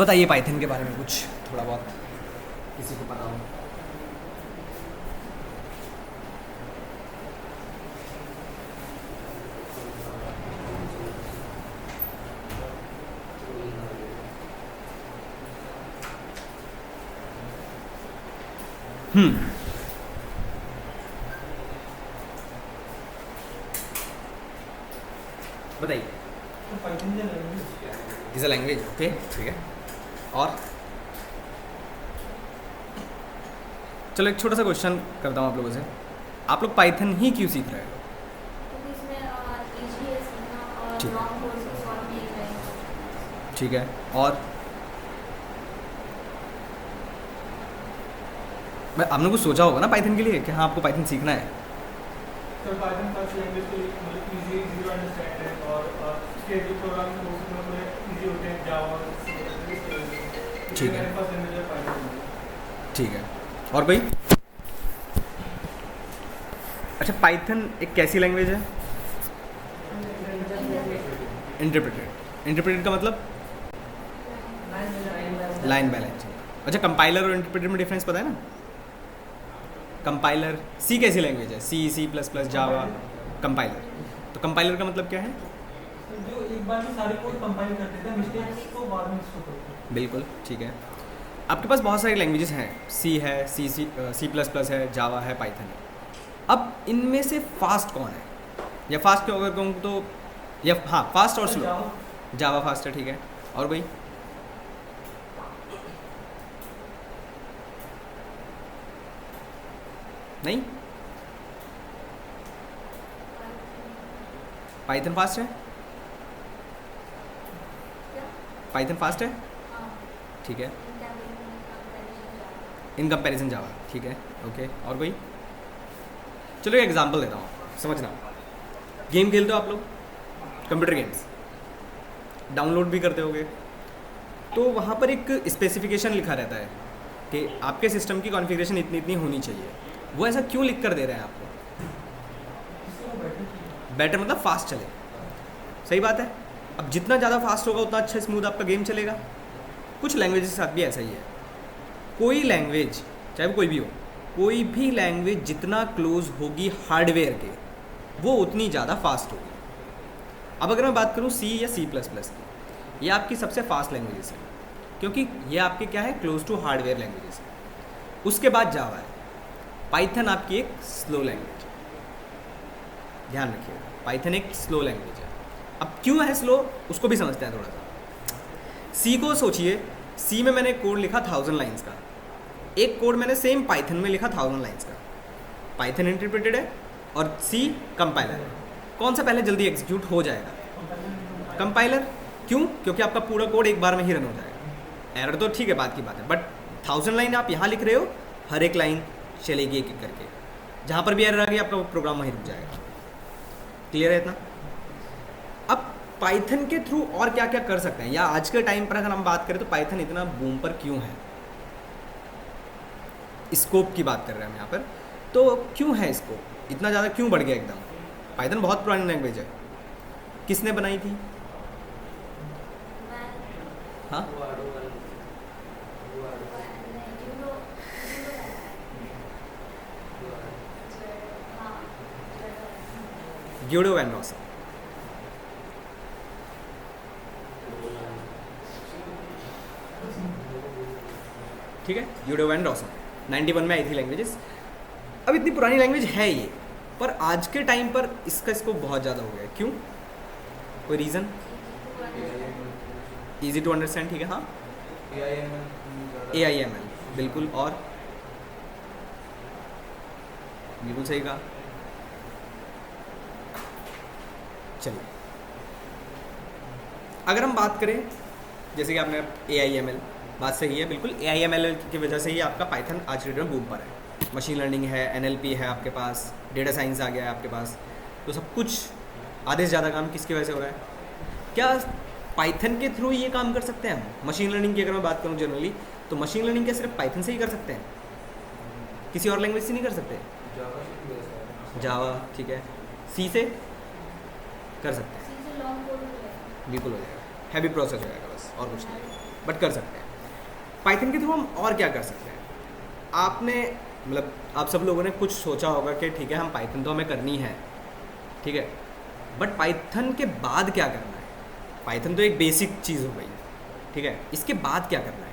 बताइए पाइथन के बारे में कुछ थोड़ा बहुत किसी को पता हो। बताइए। इज अ लैंग्वेज, ओके ठीक है। और चलो एक छोटा सा क्वेश्चन करता हूँ आप लोगों से, आप लोग पाइथन ही क्यों सीख रहे हो? ठीक है, ठीक है। और मैं आपने कुछ सोचा होगा ना पाइथन के लिए कि हाँ आपको पाइथन सीखना है। तो पाइथन फर्स्ट लैंग्वेज के लिए मतलब इजी टू अंडरस्टैंड है और उसके जो प्रोग्राम है वो थोड़े इजी होते हैं जावा। ठीक है, फर्स्ट लैंग्वेज है पाइथन। ठीक है। और भाई अच्छा, पाइथन एक कैसी लैंग्वेज है? इंटरप्रेटेड। इंटरप्रेटेड का मतलब लाइन बाय लाइन। अच्छा, कंपाइलर और इंटरप्रेटेड में डिफरेंस पता है ना? कंपाइलर सी कैसी लैंग्वेज है? C plus plus Java compiler. तो कंपाइलर का मतलब क्या है? जो एक बार में सारे कोड कंपाइल कर देते हैं, मिस्टेक्स को बाद में इसको करते हैं। बिल्कुल ठीक है। आपके पास बहुत सारी लैंग्वेजेस हैं, सी है, सी प्लस प्लस है, जावा है, पाइथन है। अब इनमें से फास्ट कौन है? या फास्ट क्यों अगर कहूँ तो, या हाँ फास्ट और स्लो। जावा फास्ट है, ठीक है। और भाई नहीं, पाइथन फास्ट है। पाइथन फास्ट है, ठीक है, इन कंपैरिजन जावा, ठीक है, ओके। और कोई? चलो एक एग्जांपल देता हूँ, समझना। गेम खेलते हो आप लोग, कंप्यूटर गेम्स डाउनलोड भी करते होगे, तो वहाँ पर एक स्पेसिफिकेशन लिखा रहता है कि आपके सिस्टम की कॉन्फ़िगरेशन इतनी इतनी होनी चाहिए। वो ऐसा क्यों लिख कर दे रहे हैं आपको? बेटर मतलब फास्ट चले, सही बात है। अब जितना ज़्यादा फास्ट होगा उतना अच्छा स्मूथ आपका गेम चलेगा। कुछ लैंग्वेज के साथ भी ऐसा ही है। कोई लैंग्वेज, चाहे वो कोई भी हो, कोई भी लैंग्वेज जितना क्लोज होगी हार्डवेयर के, वो उतनी ज़्यादा फास्ट होगी। अब अगर मैं बात करूँ सी या सी प्लस प्लस की, ये आपकी सबसे फास्ट लैंग्वेजेस है, क्योंकि ये आपके क्या है, क्लोज टू हार्डवेयर लैंग्वेजेस है। उसके बाद जावा है। पाइथन आपकी एक स्लो लैंग्वेज, ध्यान रखिएगा, पाइथन एक स्लो लैंग्वेज है। अब क्यों है स्लो, उसको भी समझते हैं थोड़ा सा। सी को सोचिए, सी में मैंने कोड लिखा 1000 लाइन्स का, एक कोड मैंने सेम पाइथन में लिखा 1000 लाइन्स का। पाइथन इंटरप्रेटेड है और सी कंपाइलर है। कौन सा पहले जल्दी एग्जीक्यूट हो जाएगा? कंपाइलर। क्यों? क्योंकि आपका पूरा कोड एक बार में ही रन हो जाएगा। एरर तो ठीक है, बात की बात है, बट 1000 लाइन आप यहाँ लिख रहे हो, हर एक लाइन चलेगी एक एक करके, जहाँ पर भी एरर आ गई आपका प्रोग्राम वहीं रुक जाएगा। क्लियर है इतना? अब पाइथन के थ्रू और क्या क्या कर सकते हैं, या आज के टाइम पर अगर हम बात करें तो पाइथन इतना बूम पर क्यों है, स्कोप की बात कर रहे हैं हम यहाँ पर, तो क्यों है स्कोप इतना ज़्यादा, क्यों बढ़ गया एकदम? पाइथन बहुत पुरानी लैंग्वेज है, किसने बनाई थी? हाँ, ग्यूडो वैन रॉसन। ठीक है, ग्यूडो वैन रॉसन 91 में आई थी लैंग्वेजेस। अब इतनी पुरानी लैंग्वेज है ये, पर आज के टाइम पर इसका स्कोप बहुत ज़्यादा हो गया है। क्यों? कोई रीज़न? ईजी टू अंडरस्टैंड, ठीक है, हाँ, AIML बिल्कुल। और बिल्कुल सही कहा। चलिए अगर हम बात करें, जैसे कि आपने AIML, बात सही है बिल्कुल, AIML की वजह से ही आपका पाइथन आज के डेट में बूम पर है। मशीन लर्निंग है, NLP है आपके पास, डेटा साइंस आ गया है आपके पास, तो सब कुछ आधे से ज़्यादा काम किसकी वजह से हो रहा है? क्या पाइथन के थ्रू ये काम कर सकते हैं हम? मशीन लर्निंग की अगर मैं बात करूँ जनरली, तो मशीन लर्निंग क्या सिर्फ पाइथन से ही कर सकते हैं? किसी और लैंग्वेज से नहीं कर सकते? जावा, ठीक है, सी से कर सकते हैं, बिल्कुल हो जाएगा, हैवी प्रोसेस हो जाएगा बस, और कुछ नहीं। बट कर सकते हैं। पाइथन के थ्रू हम और क्या कर सकते हैं? आपने मतलब आप सब लोगों ने कुछ सोचा होगा कि ठीक है हम पाइथन तो हमें करनी है, ठीक है, बट पाइथन के बाद क्या करना है? पाइथन तो एक बेसिक चीज़ हो गई, ठीक है, इसके बाद क्या करना है?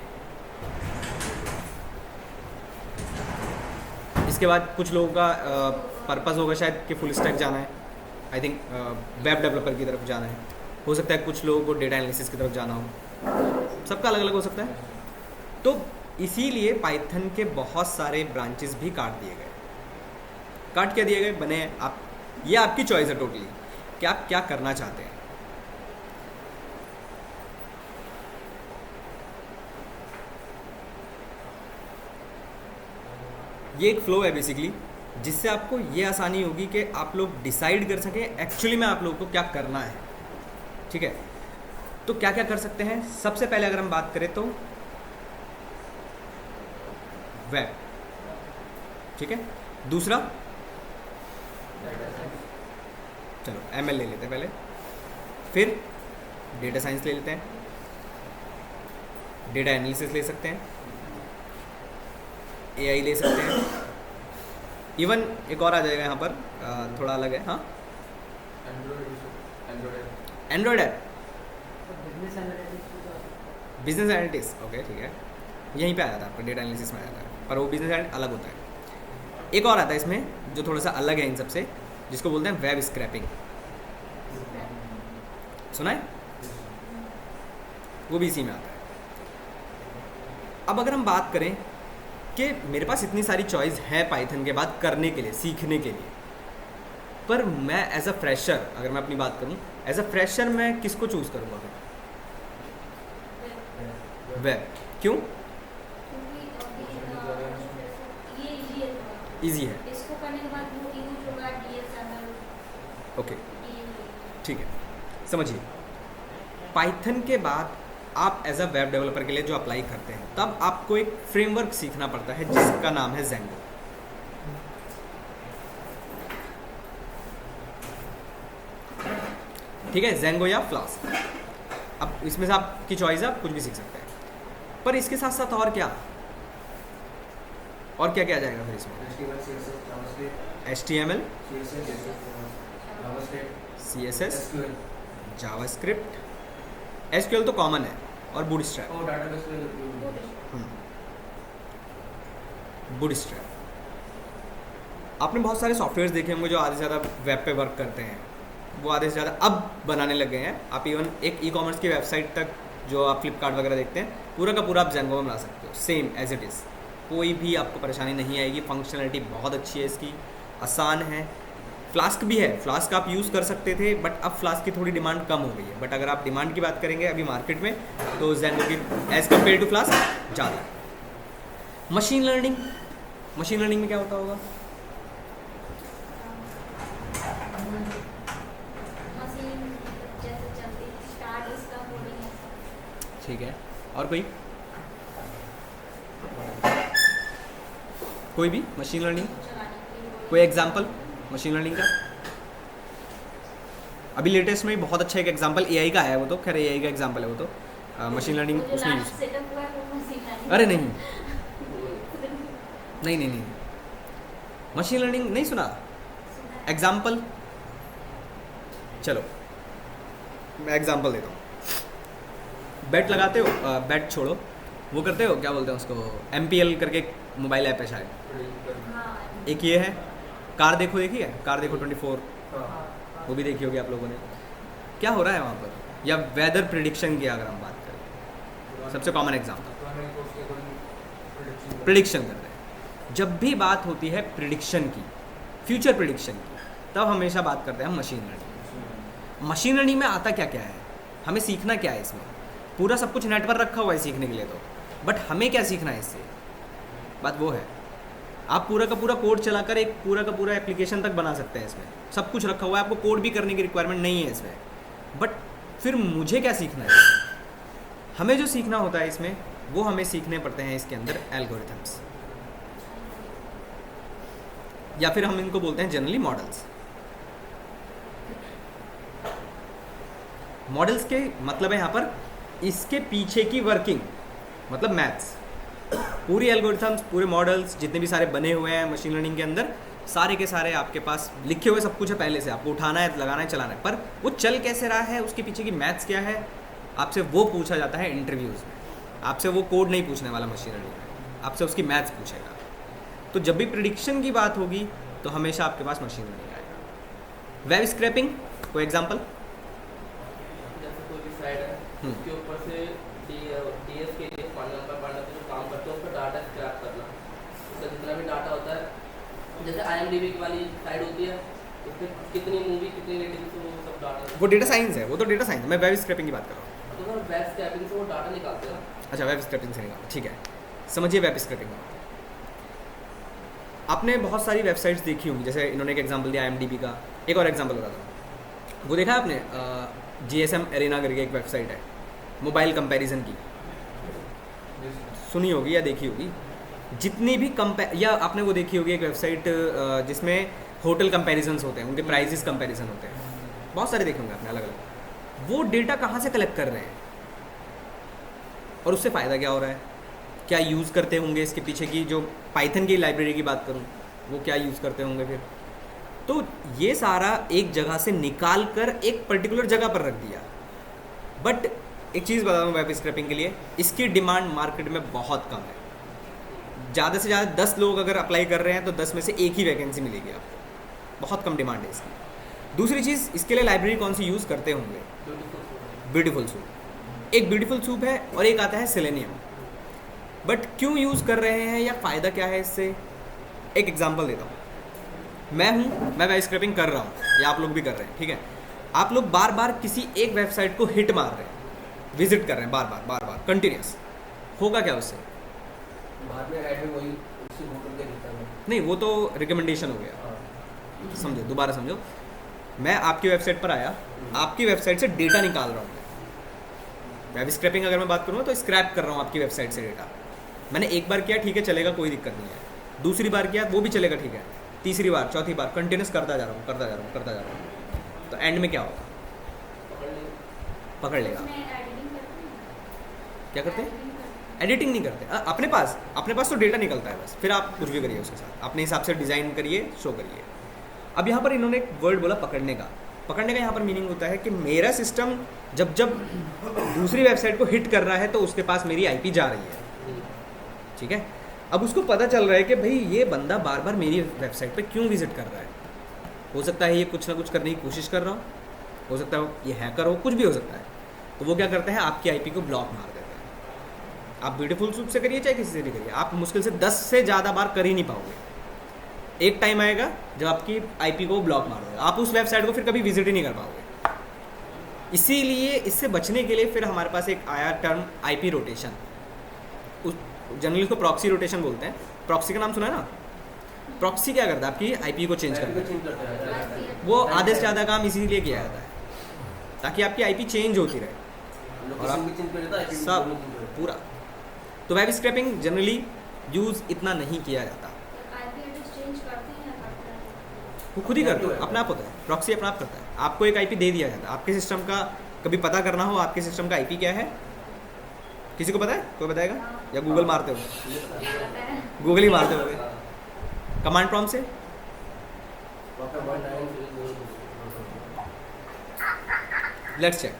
इसके बाद कुछ लोगों का पर्पज़ होगा शायद कि फुल स्टैक जाना है, आई थिंक वेब डेवलपर की तरफ जाना है, हो सकता है कुछ लोगों को डेटा एनालिसिस की तरफ जाना हो, सबका अलग अलग हो सकता है। तो इसीलिए पाइथन के बहुत सारे ब्रांचेस भी काट दिए गए। काट क्या दिए गए? बने हैं आप, ये आपकी चॉइस है टोटली कि आप क्या करना चाहते हैं। ये एक फ्लो है बेसिकली, जिससे आपको ये आसानी होगी कि आप लोग डिसाइड कर सकें एक्चुअली में आप लोगों को क्या करना है, ठीक है। तो क्या क्या कर सकते हैं? सबसे पहले अगर हम बात करें तो वेब, ठीक है। दूसरा चलो एमएल ले लेते हैं पहले, फिर डेटा साइंस ले लेते हैं, डेटा एनालिसिस ले सकते हैं, एआई ले सकते हैं, इवन एक और आ जाएगा यहाँ पर, थोड़ा अलग है, हाँ, Android app, business analytics, okay ठीक है, यहीं पे आया था आपका, डेटा एनालिसिस में आया था, पर वो बिजनेस एनालिटिक्स अलग होता है। एक और आता है इसमें जो थोड़ा सा अलग है इन सबसे, जिसको बोलते हैं वेब स्क्रैपिंग, सुना है? वो भी इसी में आता है। अब अगर हम बात करें कि मेरे पास इतनी सारी चॉइस है पाइथन के बाद करने के लिए, सीखने के लिए, पर मैं एज अ फ्रेशर, अगर मैं अपनी बात करूं, एज अ फ्रेशर मैं किसको चूज़ करूंगा? वेब। क्यों? इजी है, इसको करने के बाद वो यूज होगा डीएसएमएल। ओके ठीक है, समझिए पाइथन के बाद आप एज अ वेब डेवलपर के लिए जो अप्लाई करते हैं, तब आपको एक फ्रेमवर्क सीखना पड़ता है जिसका नाम है जेंगो। ठीक है, जेंगो या फ्लास्क। अब इसमें से आपकी चॉइस है, आप कुछ भी सीख सकते हैं, पर इसके साथ साथ और क्या क्या आ जाएगा फिर इसमें? HTML, CSS, जावास्क्रिप्ट, SQL तो कॉमन है, और बूटस्ट्रैप। बूटस्ट्रैप आपने बहुत सारे सॉफ्टवेयर्स देखे होंगे जो आधे से ज़्यादा वेब पे वर्क करते हैं, वो आधे से ज़्यादा अब बनाने लग गए हैं। आप इवन एक ई कॉमर्स की वेबसाइट तक जो आप फ्लिपकार्ट वगैरह देखते हैं, पूरा का पूरा आप जेंगो में बना सकते हो, सेम एज इट इज़, कोई भी आपको परेशानी नहीं आएगी। फंक्शनलिटी बहुत अच्छी है इसकी, आसान है। फ्लास्क भी है, फ्लास्क आप यूज़ कर सकते थे, बट अब फ्लास्क की थोड़ी डिमांड कम हो गई है, बट अगर आप डिमांड की बात करेंगे अभी मार्केट में, तो जेंगो की एज़ कम्पेयर टू फ्लास्क ज़्यादा है। मशीन लर्निंग में क्या होता होगा? मशीन जैसे चलती स्टार्ट इसका कोडिंग है। ठीक है, और कोई भी मशीन लर्निंग, कोई एग्जांपल मशीन लर्निंग का? अभी लेटेस्ट में बहुत अच्छा एक एग्जांपल एआई का है, वो तो खैर एआई का एग्जांपल है वो तो, मशीन लर्निंग उसमें यूज। अरे नहीं, मशीन लर्निंग नहीं सुना? एग्जांपल, चलो मैं एग्जांपल देता हूँ। बेट लगाते हो, बेट छोड़ो, वो करते हो, क्या बोलते हैं उसको, MPL करके एक मोबाइल ऐप है शायद, एक ये है। कार देखो, देखी है कार देखो 24, वो भी देखी होगी आप लोगों ने। क्या हो रहा है वहाँ पर? या वेदर प्रिडिक्शन की अगर हम बात करें, सबसे कॉमन एग्जांपल, प्रिडिक्शन करते हैं। जब भी बात होती है प्रिडिक्शन की, फ्यूचर प्रिडिक्शन की, तब हमेशा बात करते हैं हम मशीन लर्निंग। मशीन लर्निंग में आता क्या क्या है, हमें सीखना क्या है इसमें? पूरा सब कुछ नेटवर्क रखा हुआ है सीखने के लिए तो, बट हमें क्या सीखना है इससे? बात वो है, आप पूरा का पूरा कोड चलाकर एक पूरा का पूरा एप्लीकेशन तक बना सकते हैं, इसमें सब कुछ रखा हुआ है, आपको कोड भी करने की रिक्वायरमेंट नहीं है इसमें। बट फिर मुझे क्या सीखना है? हमें जो सीखना होता है इसमें, वो हमें सीखने पड़ते हैं इसके अंदर एल्गोरिथम्स, या फिर हम इनको बोलते हैं जनरली मॉडल्स। मॉडल्स के मतलब है यहाँ पर इसके पीछे की वर्किंग, मतलब मैथ्स, पूरी एल्गोरिथम्स, पूरे मॉडल्स जितने भी सारे बने हुए हैं मशीन लर्निंग के अंदर, सारे के सारे आपके पास लिखे हुए सब कुछ है पहले से, आपको उठाना है, लगाना है, चलाना है। पर वो चल कैसे रहा है, उसके पीछे की मैथ्स क्या है, आपसे वो पूछा जाता है इंटरव्यूज़ में। आपसे वो कोड नहीं पूछने वाला मशीन लर्निंग में, आपसे उसकी मैथ्स पूछेगा। तो जब भी प्रिडिक्शन की बात होगी तो हमेशा आपके पास मशीन लर्निंग आएगा। वेब स्क्रैपिंग कोई एग्जांपल? जैसे कोई भी साइट है उसके ऊपर से डीएस के लिए पढ़ना पे जो काम करते हैं उसका डाटा स्क्रैप करना, उसका जितना भी डाटा होता है, जैसे IMDb की वाली साइट होती है उसमें कितनी मूवी कितनी रेटिंग से वो सब डाटा, वो डेटा साइंस है, वो तो डेटा साइंस है। मैं वेब स्क्रैपिंग की बात कर रहा हूँ। तो सर वेब स्क्रैपिंग से वो डाटा निकालते हैं। अच्छा, वेब स्क्रैपिंग से निकाल, ठीक है। समझिए वेब स्क्रैपिंग, आपने बहुत सारी वेबसाइट्स देखी होंगी, जैसे इन्होंने एक एग्जांपल दिया IMDb का। एक और एग्जांपल बताता हूँ, वो देखा है आपने GSM एरेना करके एक वेबसाइट है मोबाइल कंपैरिजन की, सुनी होगी या देखी होगी। जितनी भी या आपने वो देखी होगी एक वेबसाइट जिसमें होटल कंपैरिजन्स होते हैं, उनके प्राइजेस कंपैरिजन होते हैं, बहुत सारे देखे होंगे आपने अलग अलग। वो डेटा कहाँ से कलेक्ट कर रहे हैं और उससे फ़ायदा क्या हो रहा है, क्या यूज़ करते होंगे इसके पीछे की, जो पाइथन की लाइब्रेरी की बात करूँ वो क्या यूज़ करते होंगे फिर। तो ये सारा एक जगह से निकाल कर एक पर्टिकुलर जगह पर रख दिया। बट एक चीज़ बता दूँ वेब स्क्रैपिंग के लिए, इसकी डिमांड मार्केट में बहुत कम है। ज़्यादा से ज़्यादा 10 लोग अगर अप्लाई कर रहे हैं तो 10 में से एक ही वैकेंसी मिलेगी आपको, बहुत कम डिमांड है इसकी। दूसरी चीज़, इसके लिए लाइब्रेरी कौन सी यूज़ करते होंगे? Beautiful soup. एक ब्यूटीफुल सूप है और एक आता है सेलेनियम। बट क्यों यूज़ कर रहे हैं या फ़ायदा क्या है इससे? एक एग्जांपल देता हूँ। मैं वेब स्क्रैपिंग कर रहा हूँ या आप लोग भी कर रहे हैं, ठीक है। आप लोग बार बार किसी एक वेबसाइट को हिट मार रहे हैं, विजिट कर रहे हैं बार बार कंटिन्यूस, होगा क्या उससे? बाद में ऐड में वही उसी होटल के देता है। नहीं, वो तो रिकमेंडेशन हो गया। समझो, दोबारा समझो। मैं आपकी वेबसाइट पर आया, आपकी वेबसाइट से डेटा निकाल रहा हूँ। वेब स्क्रैपिंग अगर मैं बात करूँ तो स्क्रैप कर रहा हूँ आपकी वेबसाइट से डेटा। मैंने एक बार किया, ठीक है, चलेगा, कोई दिक्कत नहीं है। दूसरी बार किया, वो भी चलेगा, ठीक है। तीसरी बार, चौथी बार, कंटिन्यूस करता जा रहा हूँ। तो एंड में क्या होगा? पकड़ लेगा। उसमें एडिटिंग करते हैं? क्या करते हैं? एडिटिंग करते एडिटिंग नहीं करते। अपने पास तो डेटा निकलता है बस, फिर आप कुछ भी करिए उसके साथ, अपने हिसाब से डिज़ाइन करिए, शो करिए। अब यहाँ पर इन्होंने एक वर्ड बोला पकड़ने का। पकड़ने का यहाँ पर मीनिंग होता है कि मेरा सिस्टम जब दूसरी वेबसाइट को हिट कर रहा है तो उसके पास मेरी IP जा रही है, ठीक है। अब उसको पता चल रहा है कि भाई ये बंदा बार बार मेरी वेबसाइट पे क्यों विजिट कर रहा है। हो सकता है ये कुछ ना कुछ करने की कोशिश कर रहा हो सकता है ये हैकर हो, कुछ भी हो सकता है। तो वो क्या करते हैं, आपकी IP को ब्लॉक मार देते हैं। आप ब्यूटीफुल सूप से करिए चाहे किसी से भी करिए, आप मुश्किल से 10 से ज़्यादा बार कर ही नहीं पाओगे। एक टाइम आएगा जब आपकी IP को ब्लॉक मार देगा, आप उस वेबसाइट को फिर कभी विजिट ही नहीं कर पाओगे। इसीलिए इससे बचने के लिए फिर हमारे पास एक आया टर्म IP रोटेशन। उस जनरली उसको प्रॉक्सी रोटेशन बोलते हैं। प्रॉक्सी का नाम सुना है ना? प्रॉक्सी क्या करता है, आपकी IP को चेंज करता है। वो आधे से ज़्यादा काम इसीलिए किया जाता है ताकि आपकी IP चेंज होती रहे और आप सब पूरा। तो वेब स्क्रैपिंग जनरली यूज़ इतना नहीं किया जाता, IP एड्रेस चेंज करते हैं या करते हैं? वो खुद ही करते हो, अपना आप होता है। प्रॉक्सी अपना आप करता है। आपको एक IP दे दिया जाता है, आपके सिस्टम का कभी पता करना हो आपके सिस्टम का IP क्या है, किसी को पता है? कोई बताएगा? या गूगल मारते हो? पता है। गूगल ही मारते होगे कमांड प्रॉम्प्ट से। Let's check.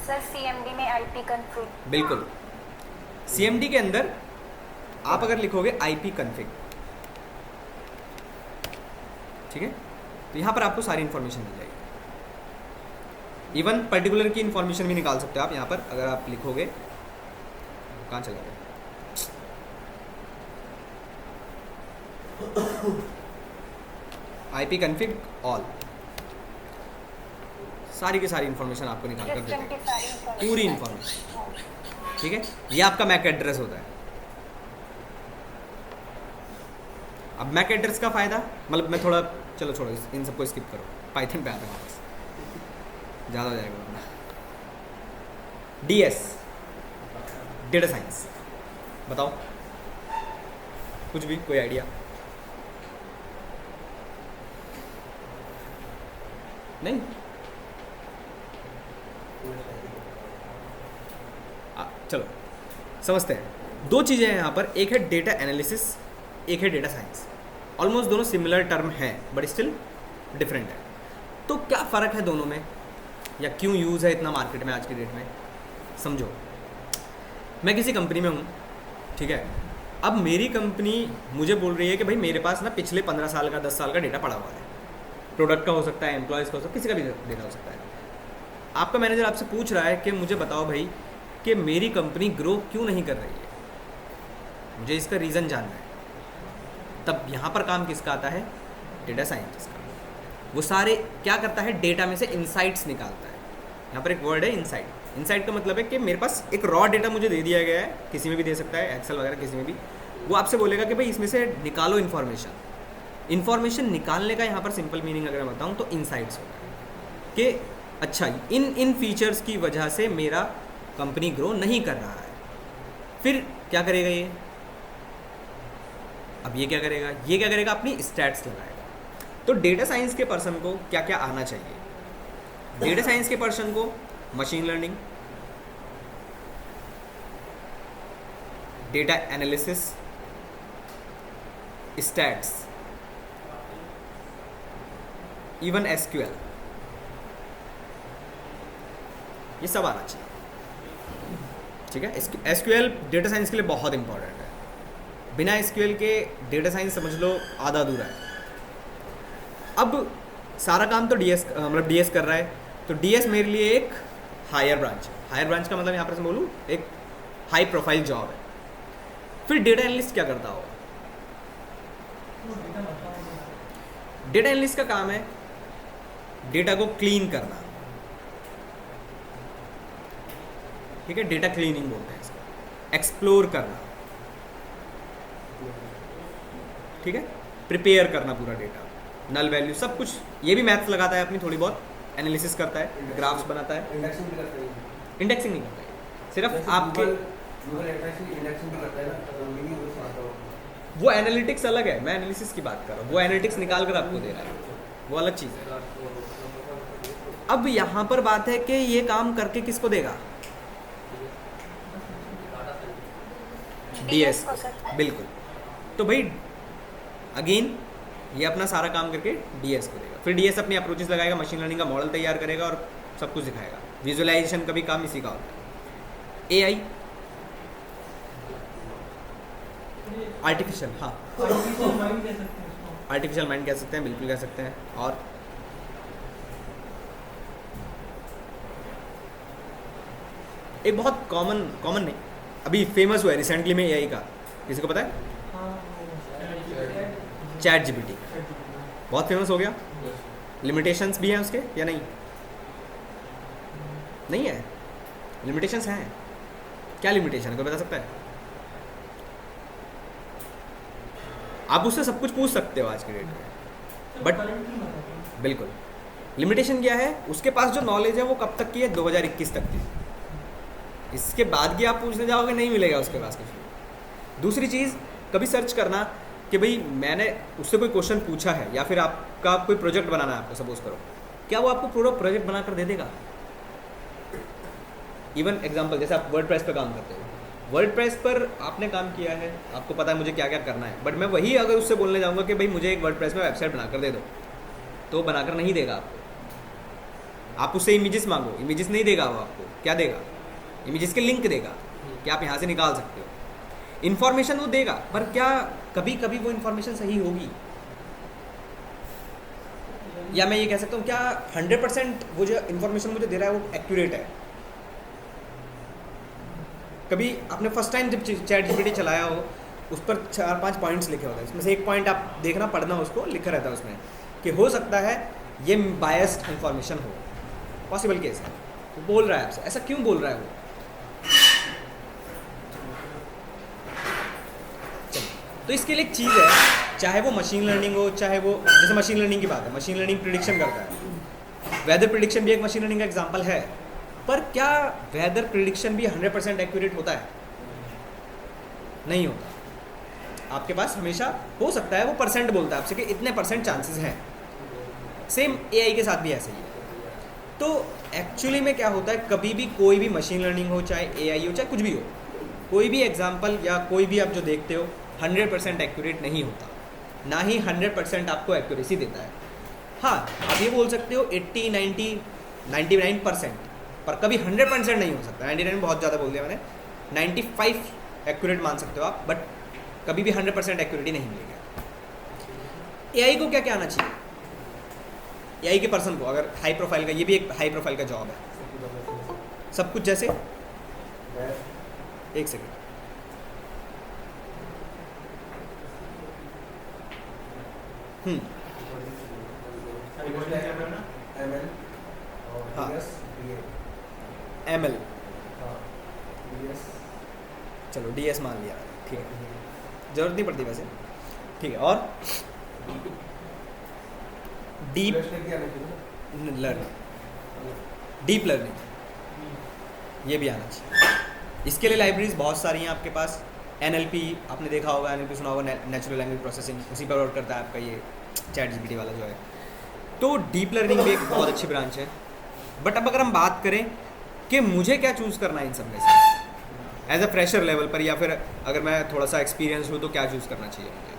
सर CMD में IP config। बिल्कुल, CMD के अंदर आप अगर लिखोगे IP config, ठीक है, तो यहाँ पर आपको सारी इन्फॉर्मेशन मिल जाएगी। इवन पर्टिकुलर की इन्फॉर्मेशन भी निकाल सकते हो आप यहाँ पर अगर आप लिखोगे। कहाँ चला गया? IP config ऑल, सारी की सारी इन्फॉर्मेशन आपको निकाल कर सिस्टम की देगा, सारी information पूरी आएगी। इन्फॉर्मेशन, ठीक है। ये आपका मैक एड्रेस होता है। अब मैक एड्रेस का फ़ायदा, मतलब मैं थोड़ा, चलो छोड़ो इन सबको स्किप करो, पाइथन पे आता हूँ वापस, ज़्यादा हो जाएगा वरना। DS डेटा साइंस, बताओ कुछ भी, कोई आइडिया? नहीं चलो समझते हैं। दो चीज़ें हैं यहाँ पर, एक है डेटा एनालिसिस, एक है डेटा साइंस। ऑलमोस्ट दोनों सिमिलर टर्म हैं बट स्टिल डिफरेंट है। तो क्या फ़र्क है दोनों में, या क्यों यूज़ है इतना मार्केट में आज की डेट में? समझो, मैं किसी कंपनी में हूँ, ठीक है। अब मेरी कंपनी मुझे बोल रही है कि भाई मेरे पास ना पिछले 15 साल का 10 साल का डेटा पड़ा हुआ है। प्रोडक्ट का हो सकता है, एम्प्लॉयज़ का हो सकता है, किसी का भी डेटा हो सकता है। आपका मैनेजर आपसे पूछ रहा है कि मुझे बताओ भाई कि मेरी कंपनी ग्रो क्यों नहीं कर रही है, मुझे इसका रीज़न जानना है। तब यहाँ पर काम किसका आता है? डेटा साइंटिस्ट का। वो सारे क्या करता है, डेटा में से इनसाइट्स निकालता है। यहाँ पर एक वर्ड है इनसाइट। इनसाइट का मतलब है कि मेरे पास एक रॉ डेटा मुझे दे दिया गया है, किसी में भी दे सकता है, एक्सेल वगैरह किसी में भी। वो आपसे बोलेगा कि भाई इसमें से निकालो इन्फॉर्मेशन निकालने का यहाँ पर सिंपल मीनिंग अगर मैं बताऊँ तो इनसाइट्स होता है कि अच्छा इन फीचर्स की वजह से मेरा कंपनी ग्रो नहीं कर रहा है। फिर क्या करेगा ये? अब ये क्या करेगा? अपनी स्टैट्स लगाएगा। तो डेटा साइंस के पर्सन को क्या क्या आना चाहिए? डेटा साइंस के पर्सन को machine learning, data analysis, stats, even SQL, ये सब आना चाहिए, ठीक है। एसक्यूएल डेटा साइंस के लिए बहुत इंपॉर्टेंट है। बिना एसक्यूएल के डेटा साइंस समझ लो आधा अधूरा है। अब सारा काम तो डीएस मतलब डीएस कर रहा है, तो डीएस मेरे लिए एक हायर ब्रांच है। हायर ब्रांच का मतलब यहाँ पर से बोलूँ एक हाई प्रोफाइल जॉब है। फिर डेटा एनालिस्ट क्या करता होगा? डेटा एनालिस्ट का काम है डेटा को क्लीन करना, ठीक है। डेटा क्लीनिंग बोलते हैं इसको। एक्सप्लोर करना, ठीक है। प्रिपेयर करना पूरा डेटा, नल वैल्यू सब कुछ। ये भी मैथ्स लगाता है अपनी थोड़ी बहुत, एनालिसिस करता है, ग्राफ्स बनाता है। इंडेक्सिंग भी करता है। इंडेक्सिंग नहीं करता है, सिर्फ आपके इंडेक्सिंग भी करता है ना, तो मीनिंग वो आता है। वो एनालिटिक्स अलग है, मैं एनालिसिस की बात कर रहा हूँ। वो एनालिटिक्स निकाल कर आपको दे रहा है, वो अलग चीज़ है। अब यहाँ पर बात है कि ये काम करके किसको देगा? डीएस को सर। बिल्कुल। तो भाई अगेन ये अपना सारा काम करके डीएस को देगा। फिर डीएस अपनी अप्रोचेस लगाएगा, मशीन लर्निंग का मॉडल तैयार करेगा और सब कुछ दिखाएगा। विजुअलाइजेशन का भी काम इसी का होता है। एआई, आर्टिफिशियल, हाँ आर्टिफिशियल माइंड कह सकते हैं उसको। आर्टिफिशियल माइंड कह सकते हैं, बिल्कुल कह सकते हैं। और एक बहुत कॉमन नहीं, अभी फेमस हुआ है रिसेंटली में एआई का, किसी को पता है? हाँ, चैट जीपीटी बहुत फेमस हो गया। लिमिटेशंस भी हैं उसके या नहीं? नहीं है, लिमिटेशंस हैं। क्या लिमिटेशन है, कोई बता सकता है? आप उससे सब कुछ पूछ सकते हो आज के डेट में, बट बिल्कुल लिमिटेशन क्या है? उसके पास जो नॉलेज है वो कब तक की है? 2021 तक की। इसके बाद की आप पूछने जाओगे नहीं मिलेगा उसके पास कुछ। दूसरी चीज़, कभी सर्च करना कि भाई मैंने उससे कोई क्वेश्चन पूछा है या फिर आपका कोई प्रोजेक्ट बनाना है आपको, सपोज करो, क्या वो आपको पूरा प्रोजेक्ट बनाकर दे देगा? इवन एग्जांपल जैसे आप वर्डप्रेस पे काम करते हो, वर्डप्रेस पर आपने काम किया है, आपको पता है मुझे क्या क्या करना है, बट मैं वही अगर उससे बोलने जाऊँगा कि भाई मुझे एक वर्डप्रेस में वेबसाइट बनाकर दे दो, तो बनाकर नहीं देगा आपको। आप उससे इमेजेस मांगो, इमेजेस नहीं देगा वो आपको। क्या देगा? इमेजेस के लिंक देगा कि आप यहाँ से निकाल सकते हो। इन्फॉर्मेशन वो देगा, पर क्या कभी कभी वो इन्फॉर्मेशन सही होगी? या मैं ये कह सकता हूँ क्या 100% वो जो इन्फॉर्मेशन मुझे दे रहा है वो एक्यूरेट है? कभी आपने फर्स्ट टाइम जब चैट जीपीटी चलाया हो, उस पर 4-5 पॉइंट्स लिखे होते हैं, उसमें से एक पॉइंट आप देखना, पढ़ना, उसको लिखा रहता है उसमें कि हो सकता है ये बायस्ड इन्फॉर्मेशन हो। पॉसिबल केस है, वो बोल रहा है आपसे। ऐसा क्यों बोल रहा है वो? तो इसके लिए एक चीज़ है, चाहे वो मशीन लर्निंग हो, चाहे वो जैसे मशीन लर्निंग की बात है, मशीन लर्निंग प्रिडिक्शन करता है। वेदर प्रिडिक्शन भी एक मशीन लर्निंग का एग्जांपल है, पर क्या वेदर प्रिडिक्शन भी 100% एक्यूरेट होता है? नहीं होता। आपके पास हमेशा हो सकता है वो परसेंट बोलता है आपसे कि इतने % चांसेस हैं। सेम एआई के साथ भी ऐसे ही है। तो एक्चुअली में क्या होता है, कभी भी कोई भी मशीन लर्निंग हो, चाहे AI हो, चाहे कुछ भी हो, कोई भी एग्जाम्पल या कोई भी आप जो देखते हो 100% एक्यूरेट नहीं होता, ना ही 100% आपको एक्यूरेसी देता है। हाँ, आप ये बोल सकते हो 80, 90, 99%, पर कभी 100% नहीं हो सकता। 99 बहुत ज़्यादा बोल दिया मैंने, 95 एक्यूरेट मान सकते हो आप, बट कभी भी 100% एक्यूरेटी नहीं मिलेगी। AI को क्या क्या आना चाहिए, AI के पर्सन को, अगर हाई प्रोफाइल का, ये भी एक हाई प्रोफाइल का जॉब है, सब कुछ जैसे, एक सेकेंड, ML हाँ। और DS, DA, ML, हाँ, DS, चलो DS मान लिया, ठीक है, जरूरत नहीं पड़ती वैसे, ठीक है। और डीप Flashlight क्या लिखी है? लर्निंग, डीप लर्निंग, ये भी आना चाहिए। इसके लिए लाइब्रेरीज बहुत सारी हैं आपके पास। NLP आपने देखा होगा, NLP सुना होगा, नेचुरल लैंग्वेज प्रोसेसिंग, उसी पर वर्क करता है आपका ये ChatGPT वाला जो है। तो डीप लर्निंग भी एक बहुत अच्छी ब्रांच है। बट अब अगर हम बात करें कि मुझे क्या चूज़ करना है इन सब में से, एज अ फ्रेशर लेवल पर, या फिर अगर मैं थोड़ा सा एक्सपीरियंस हूँ तो क्या चूज़ करना चाहिए मुझे।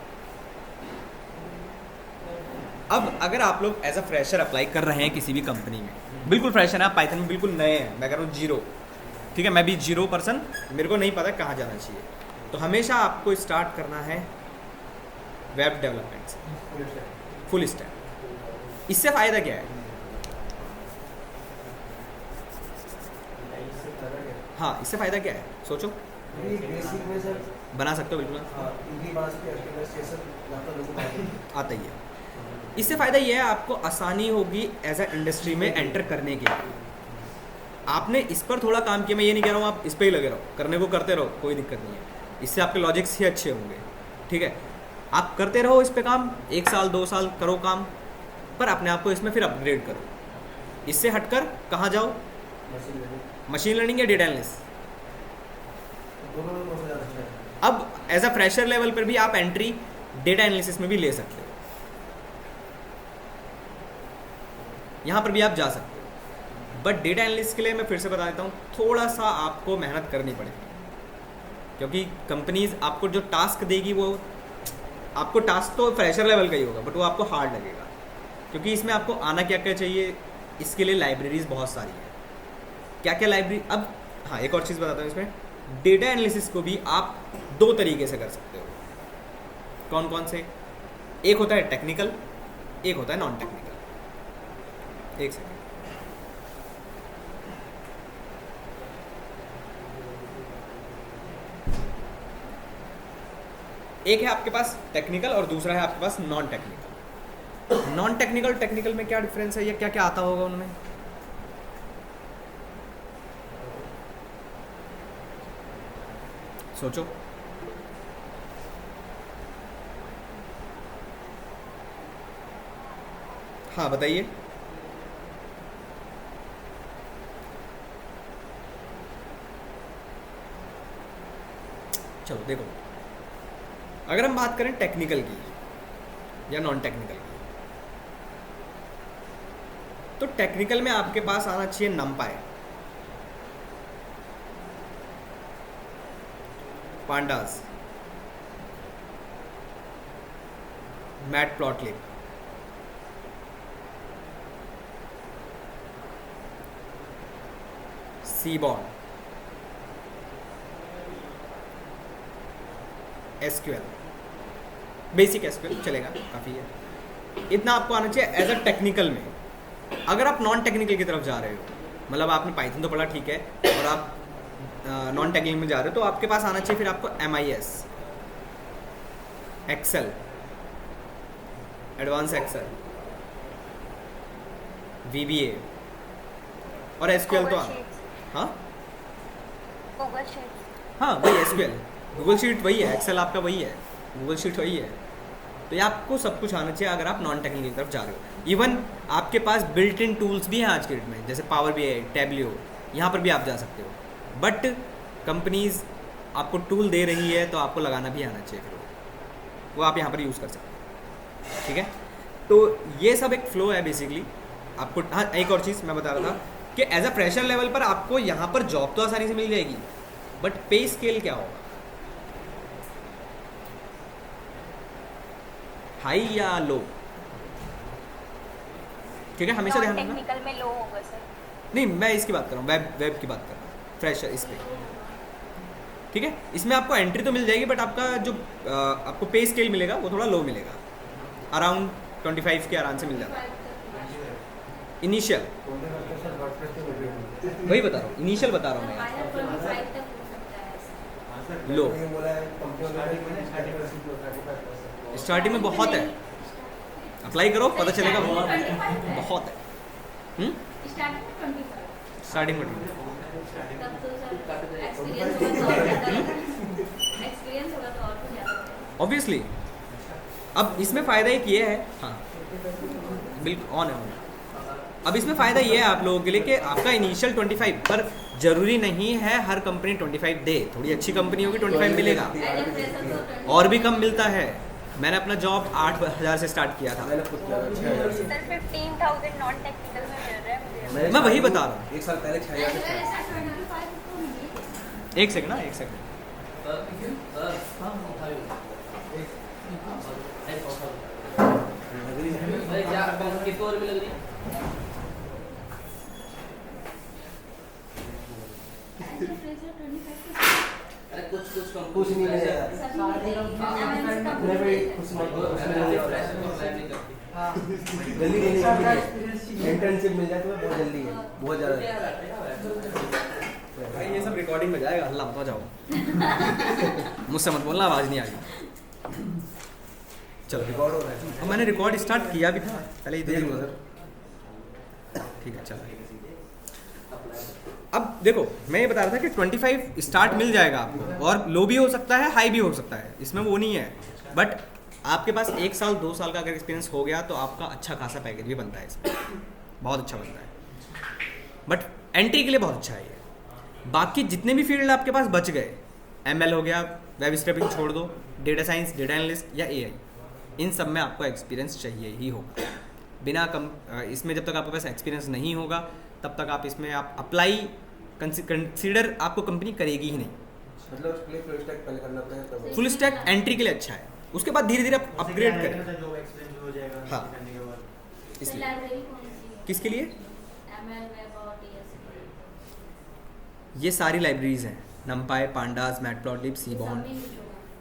अब अगर आप लोग एज अ फ्रेशर अप्लाई कर रहे हैं किसी भी कंपनी में, बिल्कुल फ्रेशर हैं आप, पाइथन में बिल्कुल नए हैं, मैं कह रहा हूँ जीरो, ठीक है, मैं भी 0%, मेरे को नहीं पता कहाँ जाना चाहिए, तो हमेशा आपको स्टार्ट करना है वेब डेवलपमेंट से, फुल स्टैक। इससे फ़ायदा क्या है? हाँ, इससे फ़ायदा क्या है, सोचो। बेसिक में सर बना सकते हो बिल्कुल, इनकी बात से HTML CSS लगता लोगों को आता ही है। इससे फ़ायदा ये है, आपको आसानी होगी एज अ इंडस्ट्री में एंटर करने के लिए। आपने इस पर थोड़ा काम किया, मैं ये नहीं कह रहा हूँ आप इस पर ही लगे रहो, करने को करते रहो, कोई दिक्कत नहीं है, इससे आपके लॉजिक्स ही अच्छे होंगे, ठीक है। आप करते रहो इस पे काम, 1 साल 2 साल करो काम, पर अपने आप को इसमें फिर अपग्रेड करो। इससे हटकर कहाँ जाओ, मशीन लर्निंग या डेटा एनालिसिस। दोनों में कौन सा ज़्यादा अच्छा है? अब एज अ फ्रेशर लेवल पर भी आप एंट्री डेटा एनालिसिस में भी ले सकते हो, यहाँ पर भी आप जा सकते हो। बट डेटा एनालिस्ट के लिए मैं फिर से बता देता हूँ, थोड़ा सा आपको मेहनत करनी पड़ेगी, क्योंकि कंपनीज आपको जो टास्क देगी वो आपको टास्क तो फ्रेशर लेवल का ही होगा, बट वो आपको हार्ड लगेगा, क्योंकि इसमें आपको आना क्या क्या चाहिए। इसके लिए लाइब्रेरीज बहुत सारी हैं, क्या क्या लाइब्रेरी। अब हाँ, एक और चीज़ बताता हूँ, इसमें डेटा एनालिसिस को भी आप 2 तरीके से कर सकते हो। कौन कौन से? एक होता है टेक्निकल, एक होता है नॉन टेक्निकल। एक सेकेंड, एक है आपके पास टेक्निकल और दूसरा है आपके पास non technical. Non technical technical में क्या डिफरेंस है या क्या क्या आता होगा उनमें? सोचो। हाँ बताइए। चलो देखो, अगर हम बात करें टेक्निकल की या नॉन टेक्निकल की, तो टेक्निकल में आपके पास आना चाहिए NumPy, pandas, Matplotlib, Seaborn, SQL, basic SQL चलेगा, काफ़ी है। इतना आपको आना चाहिए एज अ टेक्निकल में। अगर आप नॉन टेक्निकल की तरफ जा रहे हो, मतलब आपने पाइथन तो पढ़ा ठीक है, और आप नॉन टेक्निकल में जा रहे हो, तो आपके पास आना चाहिए फिर आपको MIS, Excel, advance Excel, VBA और SQL तो हाँ गूगल शीट्स। हाँ वही SQL, गूगल शीट वही है, एक्सेल आपका वही है, गूगल शीट वही है। तो ये आपको सब कुछ आना चाहिए अगर आप नॉन टेक्निकल की तरफ जा रहे हो। इवन आपके पास बिल्ट इन टूल्स भी हैं आज के डेट में, जैसे पावर BI, टैब्लियो, यहाँ पर भी आप जा सकते हो। बट कंपनीज आपको टूल दे रही है तो आपको लगाना भी आना चाहिए, फिर वो आप यहाँ पर यूज़ कर सकते हो, ठीक है। तो ये सब एक फ़्लो है बेसिकली। आपको, हाँ एक और चीज़ मैं बता रहा था कि एज अ फ्रेशर लेवल पर आपको यहाँ पर जॉब तो आसानी से मिल जाएगी, बट पे स्केल क्या होगा, हाई या लो? ठीक है, हमेशा ध्यान रखना। टेक्निकल में लो होगा सर। नहीं, मैं इसकी बात कर रहा हूँ, वेब की बात कर रहा हूँ, फ्रेशर इस पे। ठीक है, इसमें आपको एंट्री तो मिल जाएगी, बट आपका जो आपको पे स्केल मिलेगा वो थोड़ा लो मिलेगा, अराउंड 25 के आराम से मिल जाता है इनिशियल। वही बता रहा हूँ, इनिशियल बता रहा हूँ मैं फाइनल 25 तक हो सकता है ऐसा। लो। ये बोला है कंपनी स्टार्टिंग में बहुत है, अप्लाई करो पता चलेगा, बहुत है। स्टार्टिंग में 25 स्टार्टिंग में तब तो सर एक्सपीरियंस होगा तो और ज़्यादा एक्सपीरियंस होगा तो और कुछ ज़्यादा। ऑब्वियसली। अब इसमें फ़ायदा एक ये है, हाँ बिल्कुल ऑन है। अब इसमें फ़ायदा ये है आप लोगों के लिए कि आपका इनिशियल 25, पर ज़रूरी नहीं है हर कंपनी 25 दे, थोड़ी अच्छी कंपनी होगी 25 मिलेगा, और भी कम मिलता है। मैंने अपना जॉब 8,000 से स्टार्ट किया था। मैंने खुद किया 6,000 से। सर 15,000 नॉन टेक्निकल में मिल रहा है मुझे। मैं वही बता रहा हूँ। एक साल पहले 6,000 से था। एक सेकंड ना, एक सेकंड। किसको और भी लग रही है? अरे कुछ कुछ नहीं है यार। मैं भी कुछ जल्दी नहीं, इंटर्नशिप मिल जाए तो बहुत जल्दी है, बहुत ज़्यादा। भाई ये सब रिकॉर्डिंग में जाएगा, हल्ला मत जाओ। मुझसे मत बोलना, आवाज़ नहीं आ रही। चलो रिकॉर्ड हो रहा है। अब मैंने रिकॉर्ड स्टार्ट किया भी था पहले, देख लो इधर। सर। ठीक है चलो। अब देखो, मैं ये बता रहा था कि 25 स्टार्ट मिल जाएगा आपको, और लो भी हो सकता है, हाई भी हो सकता है, इसमें वो नहीं है। बट आपके पास 1 साल 2 साल का अगर एक्सपीरियंस हो गया तो आपका अच्छा खासा पैकेज भी बनता है इसमें, बहुत अच्छा बनता है। बट एंट्री के लिए बहुत अच्छा है ये। बाकी जितने भी फील्ड आपके पास बच गए, ML हो गया, वेब स्क्रैपिंग छोड़ दो, डेटा साइंस, डेटा एनालिस्ट या AI, इन सब में आपको एक्सपीरियंस चाहिए ही होगा। बिना इसमें जब तक आपके पास एक्सपीरियंस नहीं होगा तब तक आप इसमें आप अप्लाई कंसीडर आपको कंपनी करेगी ही नहीं। मतलब उसके लिए फुल स्टैक पहले करना पड़ेगा तब। फुल स्टैक एंट्री के लिए अच्छा है, उसके बाद धीरे धीरे आप अपग्रेड करें। जॉब एक्सपीरियंस हो जाएगा हाँ। करने के बाद। इसलिए लाइब्रेरी कौन सी है? किसके लिए ML वेब और TS ये सारी लाइब्रेरीज हैं, नमपाई, पांडास, मैटप्लॉटलिब, सीबॉन्ड,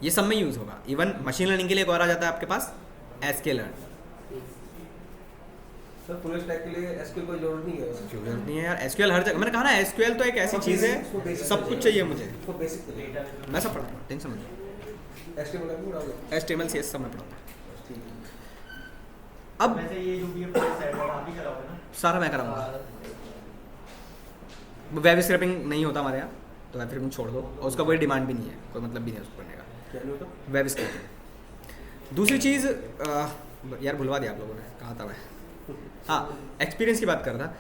ये सब में यूज़ होगा। इवन मशीन लर्निंग के लिए एक और आ जाता है आपके पास, sklearn। सर फुल स्टैक के लिए SQL कोई जरूरत नहीं है। जरूरत नहीं है यार, SQL हर जगह, मैंने कहा ना SQL तो एक ऐसी चीज़ है, सब कुछ चाहिए मुझे, उसको बेसिक मैं सब पढ़ता हूँ, टेंशन मत लो। HTML का भी पढ़ाओगे? HTML CS सब मैं पढ़ता हूँ। ठीक है। अब वैसे ये जो भी है पूरा साइड वाला आप ही कराओगे ना? सारा मैं कराऊंगा। वेब स्क्रैपिंग नहीं होता हमारे यहाँ, तो वेब स्क्रैपिंग छोड़ दो, और उसका कोई डिमांड भी नहीं है, कोई मतलब भी नहीं है उसको करने का, क्या नहीं होता? Web scrapping. दूसरी चीज़ यार भुलवा दिया आप लोगों ने, कहा था मैं, हाँ एक्सपीरियंस की बात कर रहा था।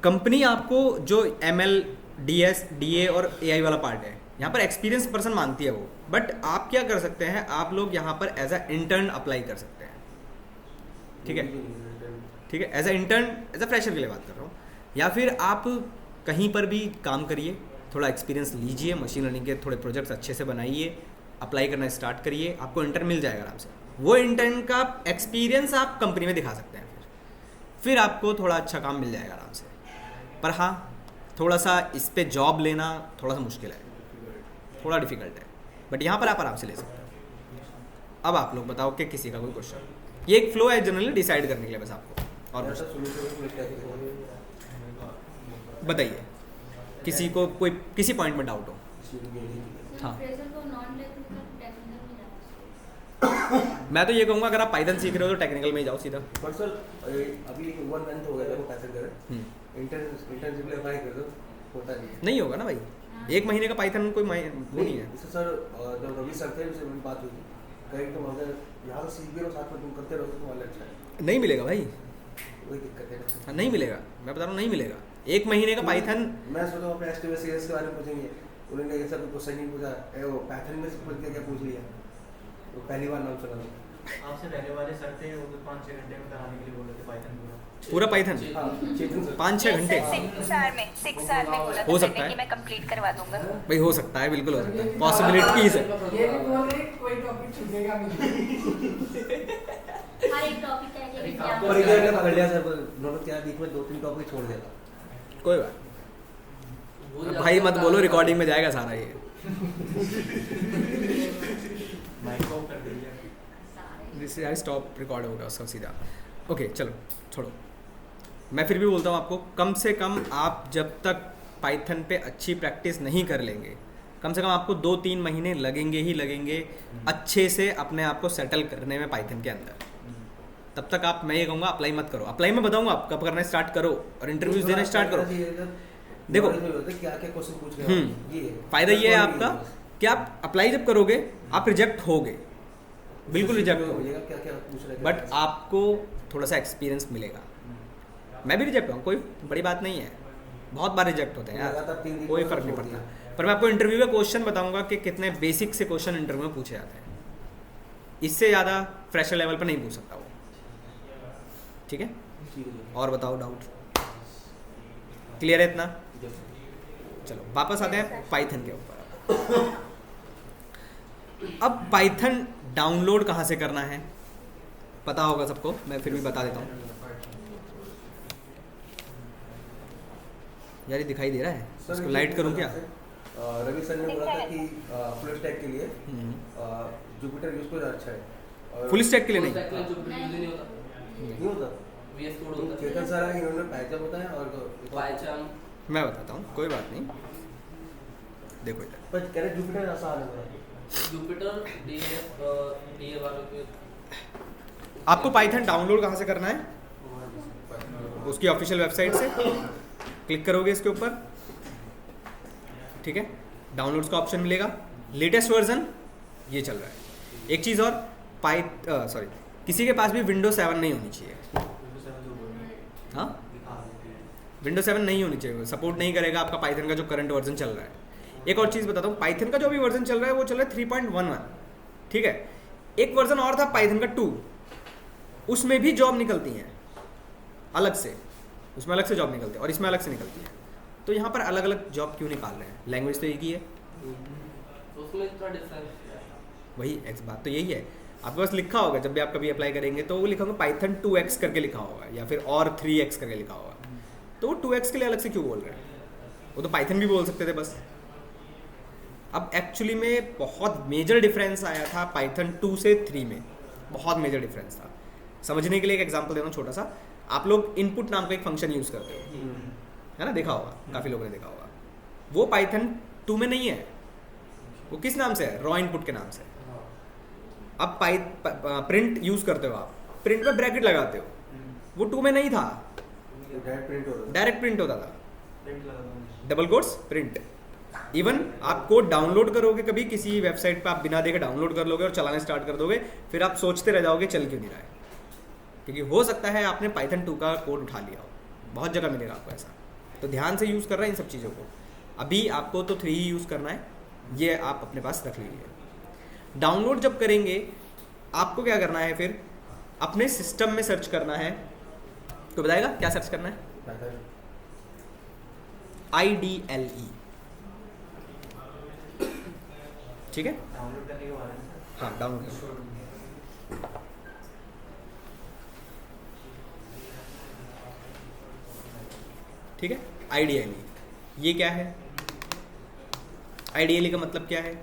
कंपनी आपको जो ML, DS, DA और AI वाला पार्ट है, यहाँ पर एक्सपीरियंस पर्सन मांगती है वो, बट आप क्या कर सकते हैं, आप लोग यहाँ पर एज अ इंटर्न अप्लाई कर सकते हैं। ठीक है, ठीक है, as a intern, as a fresher के लिए बात कर रहा हूँ। या फिर आप कहीं पर भी काम करिए, थोड़ा एक्सपीरियंस लीजिए, मशीन लर्निंग के थोड़े प्रोजेक्ट्स अच्छे से बनाइए, अप्लाई करना स्टार्ट करिए, आपको इंटर्न मिल जाएगा आराम से। वो इंटर्न का एक्सपीरियंस आप कंपनी में दिखा सकते हैं, फिर आपको थोड़ा अच्छा काम मिल जाएगा आराम से। पर हाँ, थोड़ा सा इस पे जॉब लेना थोड़ा सा मुश्किल है, थोड़ा डिफिकल्ट है, बट यहाँ पर आप आराम से ले सकते हो। अब आप लोग बताओ कि किसी का कोई क्वेश्चन, ये एक फ्लो है जनरली डिसाइड करने के लिए बस आपको, और ऐसा solution फुल स्टैक के लिए बताइए किसी को कोई किसी पॉइंट में डाउट हो। हाँ। फ्रेशर को नॉन टेक्निकल टेक्निकल में जाना। मैं तो ये कहूँगा अगर आप पाइथन सीख रहे हो तो टेक्निकल में ही जाओ सीधा। पर सर अभी 1 मंथ हो गया था वो पैसे करे इंटर्नशिप ले अप्लाई कर दो, होता नहीं नहीं होगा ना भाई, 1 महीने का पाइथन कोई वो नहीं है। इससे सर जब रवि सर थे उनसे मेरी बात हुई थी, कहीं तुम अगर यहाँ से सीख भी रहो साथ में तुम करते रहो तो तुम्हारे अच्छा है। नहीं मिलेगा भाई, वही दिक्कत है ना। हाँ, नहीं मिलेगा, मैं बता रहा हूँ नहीं मिलेगा। 1 महीने का पाइथन, मैं सोचा अपने HTML CSS के बारे में पूछेंगे, उन्होंने ऐसा कोई क्वेश्चन नहीं पूछा, वो पैथन में से पूछ के क्या पूछ लिया, तो पहली बार नाम सुना था। आपसे पहले वाले सर थे वो तो 5-6 घंटे में कराने के लिए बोल रहे थे पाइथन पूरा। पूरा पाइथन हाँ चेतन सर 5-6 घंटे 6 आवर में बोला हो था सकता मैंने है। कि मैं कंप्लीट करवा दूंगा। भाई हो सकता है, बिल्कुल हो सकता है, पॉसिबिलिटीज है। ये भी बोल रहे कोई टॉपिक छूटेगा नहीं। हर एक टॉपिक का एक एग्जाम और इधर ने पकड़ लिया सर, उन्होंने क्या बीच में 2-3 टॉपिक छोड़ दिया था। कोई बात वो नहीं। भाई मत बोलो, रिकॉर्डिंग में जाएगा सारा ये। दिस इज स्टॉप रिकॉर्ड होगा उसका सीधा। ओके चलो छोड़ो, मैं फिर भी बोलता हूँ आपको, कम से कम आप जब तक पाइथन पे अच्छी प्रैक्टिस नहीं कर लेंगे, कम से कम आपको 2-3 महीने लगेंगे ही लगेंगे अच्छे से अपने आप को सेटल करने में पाइथन के अंदर। तब तक आप, मैं ये कहूँगा अप्लाई मत करो। अप्लाई मैं बताऊँगा आप कब करना स्टार्ट करो और इंटरव्यूज देना स्टार्ट करो। देखो क्या क्या क्वेश्चन पूछ रहे हैं, ये फ़ायदा ये है आपका कि आप अप्लाई जब करोगे आप रिजेक्ट होगे, बिल्कुल रिजेक्ट होगे, क्या क्या पूछ रहे हैं, बट आपको थोड़ा सा एक्सपीरियंस मिलेगा। मैं भी रिजेक्ट हूँ, कोई बड़ी बात नहीं है, बहुत बार रिजेक्ट होते हैं लगातार 3 यार, दिन कोई बाद फ़र्क नहीं छोड़ पड़ता। दिया। पर मैं आपको इंटरव्यू में क्वेश्चन बताऊंगा कि कितने बेसिक से क्वेश्चन इंटरव्यू में पूछे जाते हैं, इससे ज़्यादा फ्रेशर लेवल पर नहीं पूछ सकता वो। ठीक है, ठीक है। और बताओ डाउट क्लियर है इतना? चलो वापस आते हैं पाइथन के ऊपर। अब पाइथन डाउनलोड कहाँ से करना है पता होगा सबको, मैं फिर भी बता देता हूँ। यार ये दिखाई दे रहा है, सर, इसको एक लाइट करूँ क्या? रवि सर ने बोला था कि फुल स्टैक के लिए हम्म। जुपिटर यूज को अच्छा है और फुल स्टैक के लिए फुल नहीं, स्टैक के लिए जो यूज नहीं होता, नहीं होता। VS कोड तो होता है, चेतन सर है, इन्होंने पैचअप बताया और पाइथन। मैं बताता हूँ, कोई बात नहीं। देखो इधर पर कह रहे जुपिटर आसान है थोड़ा। जुपिटर डीए वालों के आपको पाइथन डाउनलोड कहाँ से करना है? उसकी ऑफिशियल वेबसाइट से क्लिक करोगे इसके ऊपर, ठीक है, डाउनलोड्स का ऑप्शन मिलेगा। लेटेस्ट वर्जन ये चल रहा है। एक चीज़ और, किसी के पास भी विंडोज 7 नहीं होनी चाहिए। हाँ, विंडोज 7 नहीं होनी चाहिए, सपोर्ट नहीं करेगा आपका पाइथन का जो करंट वर्जन चल रहा है। एक और चीज़ बताता हूँ, पाइथन का जो भी वर्जन चल रहा है वो चल रहा है 3.11, ठीक है। एक वर्जन और था पाइथन का 2, उसमें भी जॉब निकलती हैं अलग से, उसमें अलग से जॉब निकलती है और इसमें अलग से निकलती है। तो यहाँ पर अलग अलग जॉब क्यों निकाल रहे हैं? लैंग्वेज तो एक ही है, उसमें थोड़ा डिफरेंस है। वही बात तो यही है। आपके पास लिखा होगा जब भी आप कभी अप्लाई करेंगे तो वो लिखा होगा पाइथन 2x करके लिखा होगा या फिर और 3x करके लिखा होगा। तो वो 2x के लिए अलग से क्यों बोल रहे हैं? वो तो पाइथन भी बोल सकते थे बस। अब एक्चुअली में बहुत मेजर डिफरेंस आया था पाइथन 2 से 3 में, बहुत मेजर डिफरेंस था। समझने के लिए एक एग्जांपल दे रहा हूँ छोटा सा। आप लोग इनपुट नाम का एक फंक्शन यूज़ करते हो, है ना, देखा होगा, काफ़ी लोगों ने देखा होगा। वो पाइथन 2 में नहीं है, वो किस नाम से है? रॉ इनपुट के नाम से। अब प्रिंट यूज़ करते हो आप, प्रिंट में ब्रैकेट लगाते हो, वो 2 में नहीं था, डायरेक्ट प्रिंट होता था, डबल कोट्स प्रिंट। इवन आप कोड डाउनलोड करोगे कभी किसी वेबसाइट पे, आप बिना देखे डाउनलोड कर लोगे और चलाने स्टार्ट कर दोगे, फिर आप सोचते रह जाओगे चल क्यों नहीं रहा है, क्योंकि हो सकता है आपने पाइथन 2 का कोड उठा लिया हो। बहुत जगह मिलेगा आपको ऐसा, तो ध्यान से यूज़ कर रहे हैं इन सब चीज़ों को। अभी आपको तो 3 ही यूज़ करना है, ये आप अपने पास रख लीजिए। डाउनलोड जब करेंगे आपको क्या करना है, फिर अपने सिस्टम में सर्च करना है। तो बताएगा क्या सर्च करना है? IDLE, ठीक है, डाउनलोड करने के बाद में हाँ डाउनलोड करो। ठीक है, IDLE ये क्या है? IDLE का मतलब क्या है?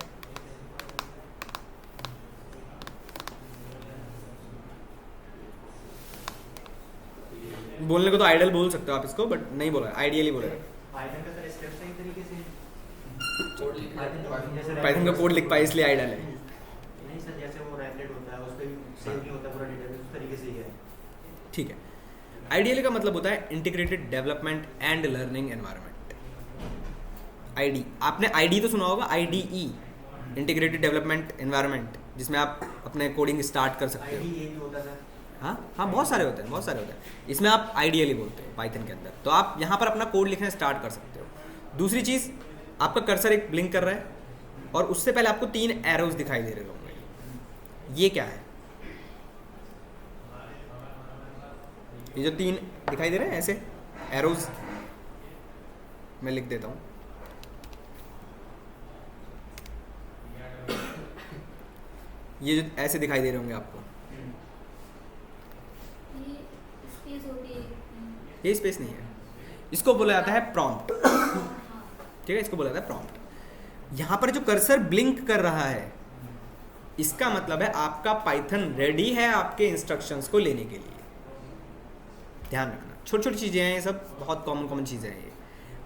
बोलने को तो आइडल बोल सकते हो आप इसको, बट नहीं बोला, IDLE बोलेगा। पाइथन का सर स्टेप सही तरीके से कोड लिखना है। पाइथन का कोड लिख पाए इसलिए आइडल है। नहीं सर, जैसे वो रैपलेट होता है उस पर सेव नहीं होता पूरा डेटाबेस, उस तरीके से ही है। ठीक है, IDLE का मतलब होता है integrated development and learning environment. ID, आपने ID तो सुना होगा, IDE इंटीग्रेटेड डेवलपमेंट एनवायरनमेंट, जिसमें आप अपने कोडिंग स्टार्ट कर सकते हो। आईडी ये भी होता है सर। हाँ हाँ, बहुत सारे होते हैं, बहुत सारे होते हैं। इसमें आप IDLE बोलते हो पाइथन के अंदर। तो आप यहाँ पर अपना कोड लिखना स्टार्ट कर सकते हो। दूसरी चीज़, आपका कर्सर एक ब्लिंक कर रहा है और उससे पहले आपको 3 एरोज दिखाई दे रहे होंगे। ये क्या है? ये जो 3 दिखाई दे रहे हैं ऐसे एरोज, मैं लिख देता हूँ। ये जो ऐसे दिखाई दे रहे होंगे आपको, ये स्पेस होती है। ये स्पेस नहीं है, इसको बोला जाता है प्रॉम्प्ट। ठीक है, इसको बोला जाता है प्रॉम्प्ट। यहाँ पर जो कर्सर ब्लिंक कर रहा है, इसका मतलब है आपका पाइथन रेडी है आपके इंस्ट्रक्शंस को लेने के लिए। ध्यान रखना, छोटी छोटी चीज़ें हैं ये सब, बहुत कॉमन चीज़ें हैं ये।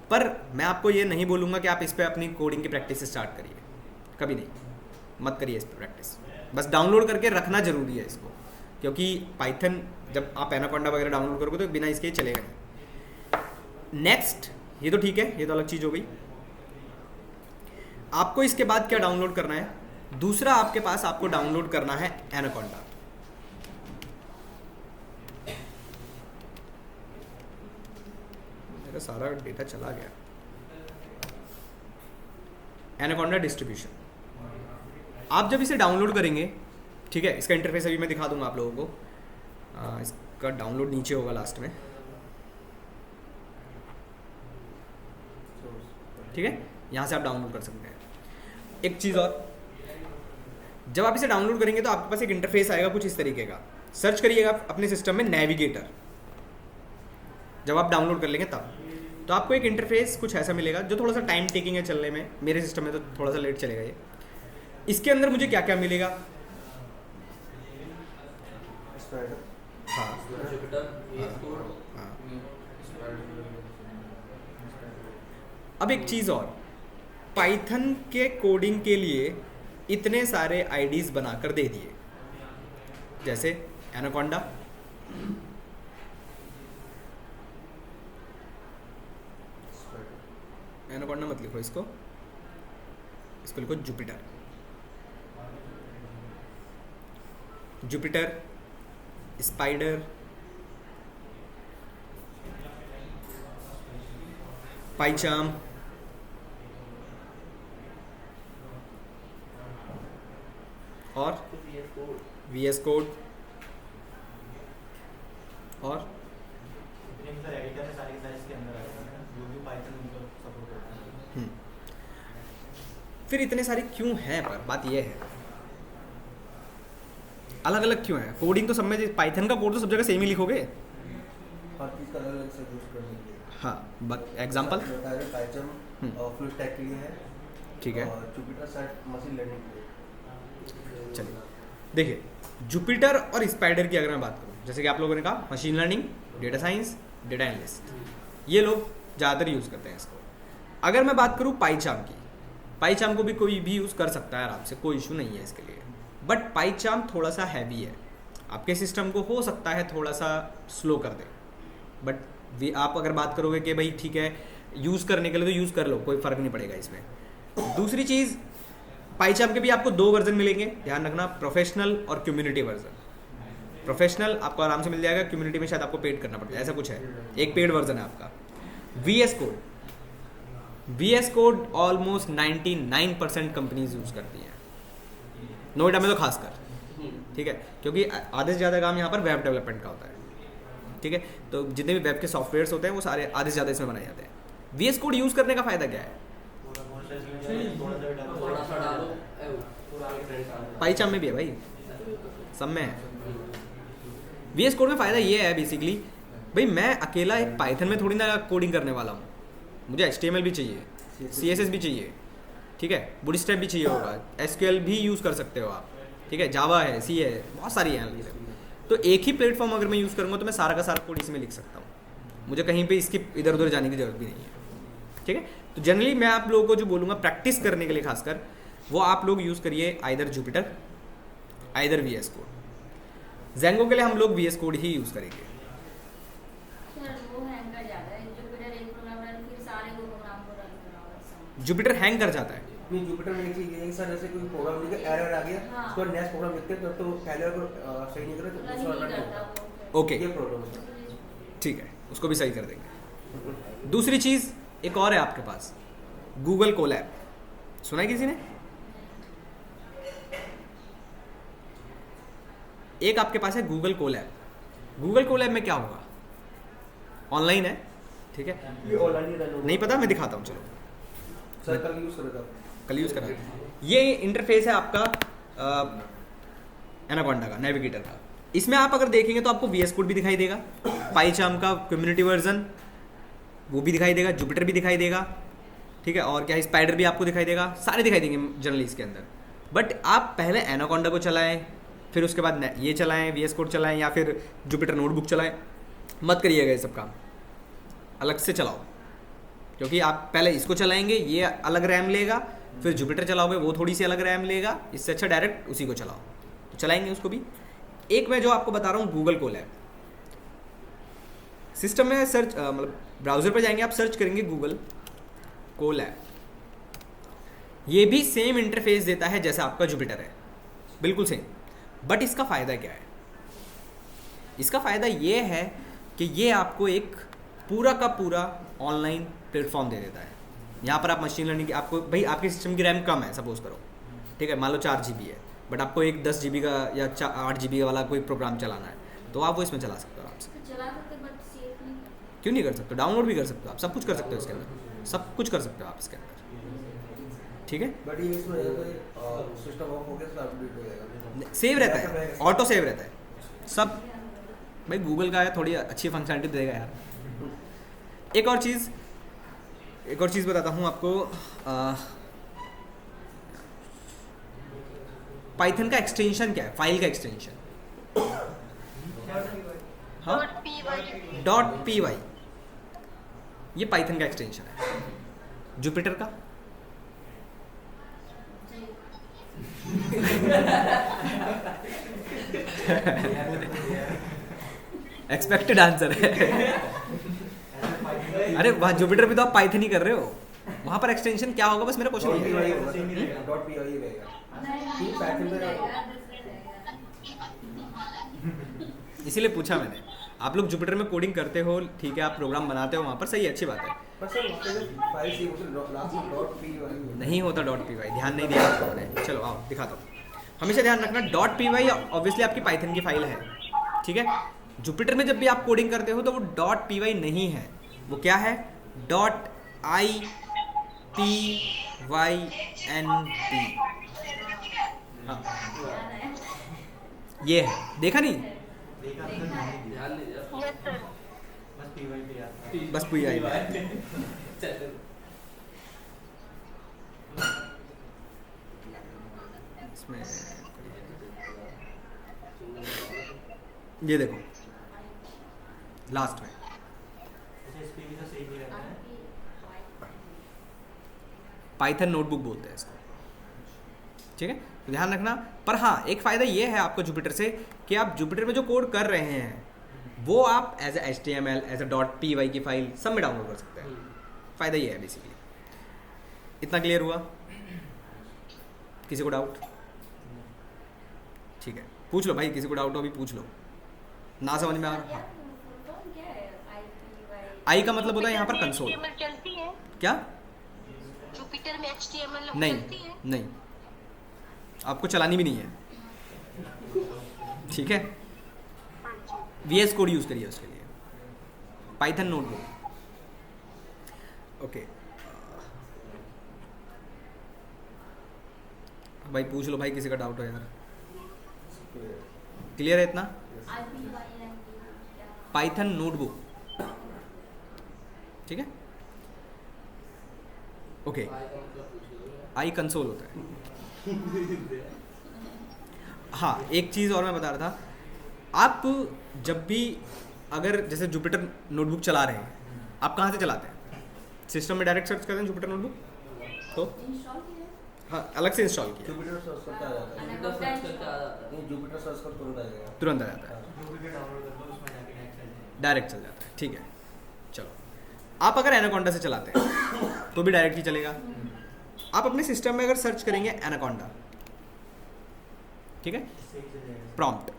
पर मैं आपको ये नहीं बोलूँगा कि आप इस पर अपनी कोडिंग की प्रैक्टिस स्टार्ट करिए, कभी नहीं, मत करिए इस पर प्रैक्टिस। बस डाउनलोड करके रखना ज़रूरी है इसको, क्योंकि पाइथन जब आप एनाकोंडा वगैरह डाउनलोड करोगे तो बिना इसके चलेगा नहीं। नेक्स्ट, ये तो ठीक है, ये तो अलग चीज़ हो गई। आपको इसके बाद क्या डाउनलोड करना है? दूसरा आपके पास आपको डाउनलोड करना है एनाकोंडा। मेरा सारा डेटा चला गया। एनाकोंडा डिस्ट्रीब्यूशन, आप जब इसे डाउनलोड करेंगे, ठीक है, इसका इंटरफेस अभी मैं दिखा दूंगा आप लोगों को। इसका डाउनलोड नीचे होगा लास्ट में, ठीक है, यहाँ से आप डाउनलोड कर सकते हैं। एक चीज़ और, जब आप इसे डाउनलोड करेंगे तो आपके पास एक इंटरफेस आएगा कुछ इस तरीके का। सर्च करिएगा अपने सिस्टम में नेविगेटर, जब आप डाउनलोड कर लेंगे तब तो आपको एक इंटरफेस कुछ ऐसा मिलेगा जो थोड़ा सा टाइम टेकिंग है चलने में। मेरे सिस्टम में तो थोड़ा सा लेट चलेगा ये। इसके अंदर मुझे क्या क्या मिलेगा? हाँ, जुपिटर, VS Code, हाँ। अब एक चीज़ और, पाइथन के कोडिंग के लिए इतने सारे आईडीज बनाकर दे दिए, जैसे एनाकोंडा, एनाकोंडा मत लिखो इसको लिखो जुपिटर। जुपिटर, स्पाइडर, पाइचाम, और VS Code, VS कोड, और इतने सारे एडिटर है, सारे के सारे इसके अंदर आएगा ना, जो भी पाइथन उनको सपोर्ट करता है। फिर इतने सारे क्यों हैं? पर बात यह है, अलग अलग क्यों है? कोडिंग तो सब में, पाइथन का कोड तो सब जगह सेम ही लिखोगे। हर चीज़ का अलग अलग से यूज़ करने के लिए। हाँ, एग्जाम्पल, पाइथन फुल स्टैक के लिए है, ठीक है। और जुपिटर साइड मशीन लर्निंग के लिए। चलिए देखिए, जुपिटर और स्पाइडर की अगर मैं बात करूँ, जैसे कि आप लोगों ने कहा machine learning, data science, data analyst, ये लोग ज़्यादातर यूज़ करते हैं इसको। अगर मैं बात करूँ पाइचाम की, पाइचाम को भी कोई भी यूज़ कर सकता है आराम से, कोई इशू नहीं है इसके लिए। बट पाइचाम थोड़ा सा हैवी है, आपके सिस्टम को हो सकता है थोड़ा सा स्लो कर दे। बट आप अगर बात करोगे कि भाई ठीक है यूज़ करने के लिए तो यूज़ कर लो, कोई फ़र्क नहीं पड़ेगा इसमें। दूसरी चीज़, पाइचाम के भी आपको 2 वर्जन मिलेंगे, ध्यान रखना, प्रोफेशनल और कम्युनिटी वर्जन। प्रोफेशनल आपको आराम से मिल जाएगा, कम्युनिटी में शायद आपको पेड करना पड़ेगा, ऐसा कुछ है, एक पेड वर्जन है आपका। VS code almost 99% companies use करती हैं, नोएडा में तो खासकर, ठीक है, क्योंकि आधे से ज़्यादा काम यहाँ पर वेब डेवलपमेंट का होता है, ठीक है। तो जितने भी वेब के सॉफ्टवेयर्स होते हैं वो सारे आधे से ज़्यादा इसमें बनाए जाते हैं। VS कोड यूज़ करने का फ़ायदा क्या है? थोड़ा सा डालो, पूरा आगे ट्रेंड डालो। पाइचाम में भी है भाई, सब में है। VS कोड में फ़ायदा ये है बेसिकली, भाई मैं अकेला एक पाइथन में थोड़ी ना कोडिंग करने वाला हूँ, मुझे HTML भी चाहिए, CSS भी चाहिए, ठीक है, बूटस्ट्रैप भी चाहिए होगा, SQL भी यूज़ कर सकते हो आप, ठीक है, जावा है, C है, बहुत सारी हैं। तो एक ही प्लेटफॉर्म अगर मैं यूज़ करूँगा तो मैं सारा का सारा कोड इसमें लिख सकता हूँ, मुझे कहीं पे इसकी इधर उधर जाने की ज़रूरत भी नहीं है, ठीक है। तो जनरली मैं आप लोगों को जो बोलूँगा प्रैक्टिस करने के लिए खासकर, वो आप लोग यूज़ करिए either Jupiter, either VS code. Django के लिए हम लोग VS कोड ही यूज़ करेंगे। सर वो हैंग कर जाता है, जुपिटर एक प्रोग्राम रन फिर सारे को प्रोग्राम को रन कराओ। जुपिटर हैंग कर जाता है। नहीं, जुपिटर में एक चीज़ ये है कि सर जैसे कोई प्रोग्राम लिखा एरर आ गया, हाँ। उसको नेक्स्ट प्रोग्राम लिखते हैं तो पहले अगर सही नहीं करे तो रन दूसरा नहीं रन करता होगा। वो। ओके, ये प्रॉब्लम है सर। ठीक है, उसको भी सही कर देंगे। दूसरी चीज़ एक और है आपके पास, गूगल कोलैब, सुना है किसी ने? एक आपके पास है गूगल कोलैब। गूगल कोलैब में क्या होगा? ऑनलाइन है, ठीक है। ये ऑनलाइन ही डाउनलोड नहीं पता, मैं दिखाता हूँ, चलो सर कल यूज़ करेगा। कल यूज़ करा। ये इंटरफेस है आपका एनाकोंडा का, नेविगेटर का। इसमें आप अगर देखेंगे तो आपको VS कोड भी दिखाई देगा, पाईचार्म का कम्युनिटी वर्जन वो भी दिखाई देगा, जुपिटर भी दिखाई देगा, ठीक है, और क्या है, स्पाइडर भी आपको दिखाई देगा, सारे दिखाई देंगे जनरली इसके अंदर। बट आप पहले एनाकोंडा को चलाएं, फिर उसके बाद ये चलाएं, VS कोड चलाएं, या फिर जुपिटर नोटबुक चलाएं, मत करिएगा ये सब काम, अलग से चलाओ। क्योंकि आप पहले इसको चलाएंगे, ये अलग रैम लेगा, फिर जुपिटर चलाओगे वो थोड़ी सी अलग रैम लेगा, इससे अच्छा डायरेक्ट उसी को चलाओ। तो चलाएंगे उसको भी। एक मैं जो आपको बता रहा हूँ गूगल कोलैब, सिस्टम में सर्च मतलब ब्राउज़र पर जाएंगे, आप सर्च करेंगे गूगल कोलैब, ये भी सेम इंटरफेस देता है जैसा आपका जुपिटर है, बिल्कुल सेम। बट इसका फ़ायदा क्या है? इसका फ़ायदा ये है कि ये आपको एक पूरा का पूरा ऑनलाइन प्लेटफॉर्म दे देता है। यहाँ पर आप मशीन लर्निंग की, आपको भाई आपके सिस्टम की रैम कम है सपोज करो, ठीक है, मान लो 4 GB है, बट आपको एक 10 GB का या 8 GB वाला कोई प्रोग्राम चलाना है, तो आप वो इसमें चला सकते हो आराम से। चला सकते बट सेफ नहीं। क्यों नहीं कर सकते? डाउनलोड भी कर सकते हो आप, सब कुछ कर सकते हो इसके अंदर, सब कुछ कर सकते हो आप इसके अंदर, ठीक है। बट ये इसमें सिस्टम ऑफ हो गया तो अपडेट हो जाएगा, सेव रहता है, ऑटो सेव रहता है सब। भाई गूगल का है, थोड़ी अच्छी फंक्शनलिटी देगा यार। एक और चीज़ बताता हूँ आपको, पाइथन का एक्सटेंशन क्या है, फाइल का एक्सटेंशन, हाँ, .py, ये पाइथन का एक्सटेंशन है। जुपिटर का एक्सपेक्टेड आंसर है। अरे वहाँ जुपिटर पे तो आप पाइथन ही कर रहे हो, वहाँ पर एक्सटेंशन क्या होगा बस मेरा क्वेश्चन ये है। .py रहेगा। नहीं, पैटर्न में इसीलिए पूछा मैंने। आप लोग जुपिटर में कोडिंग करते हो, ठीक है, आप प्रोग्राम बनाते हो वहाँ पर, सही है, अच्छी बात है। पर सर वहाँ पे फाइल सेव होती है, लास्ट में .py नहीं होता .py, ध्यान नहीं दिया आप लोगों ने। चलो आओ दिखाता हूँ। हमेशा ध्यान रखना .py ऑब्वियसली आपकी पाइथन की फाइल है, ठीक है। जुपिटर में जब भी आप कोडिंग करते हो तो वो .py नहीं है, वो क्या है, .ipynt। हाँ ये है, देखा नहीं, देखा तो नहीं, ध्यान नहीं दिया। Yes sir. बस PY पे याद था। बस py चल इसमें ये देखो लास्ट में SSP भी तो सेम ही रहता है। पाइथन नोटबुक बोलते हैं इसको, ठीक है। तो ध्यान रखना। पर हाँ, एक फ़ायदा ये है आपको जुपिटर से कि आप जुपिटर में जो कोड कर रहे हैं वो आप as a HTML, as a .py की फाइल सब में डाउनलोड कर सकते हैं। फ़ायदा ये है बेसिकली। इतना क्लियर हुआ? किसी को डाउट? ठीक है, पूछ लो भाई, किसी को डाउट हो अभी पूछ लो, ना समझ में आ रहा। क्या है IPY? आई का मतलब होता है यहाँ पर कंसोल। HTML चलती है? क्या? जुपिटर में HTML नहीं चलती है? नहीं, आपको चलानी भी नहीं है, ठीक है। VS कोड यूज़ करिए उसके लिए, पाइथन नोटबुक, ओके। भाई पूछ लो भाई, किसी का डाउट हो यार। क्लियर है इतना? पाइथन नोटबुक, ठीक है, ओके। आई कंसोल होता है। हाँ, एक चीज़ और मैं बता रहा था, आप जब भी अगर जैसे जुपिटर नोटबुक चला रहे हैं, आप कहाँ से चलाते हैं? सिस्टम में डायरेक्ट सर्च करते हैं जुपिटर नोटबुक, तो इंस्टॉल किया? हाँ अलग से इंस्टॉल किया, जुपिटर सर्च करता आ जाता है। जुपिटर सर्च करके आ जाता है। नहीं, जुपिटर सर्च कर तुरंत आ जाएगा। तुरंत आ जाता है, Jupyter डाउनलोड कर लो, उसमें जाके नेक्स्ट आ जाएगा। डायरेक्ट चल जाता है, ठीक है। चलो, आप अगर एनाकोंडा से चलाते हैं तो भी डायरेक्ट ही चलेगा। आप अपने सिस्टम में अगर सर्च करेंगे एनाकोंडा, ठीक है, इससे ही चल जाएगा। प्रॉम्प्ट,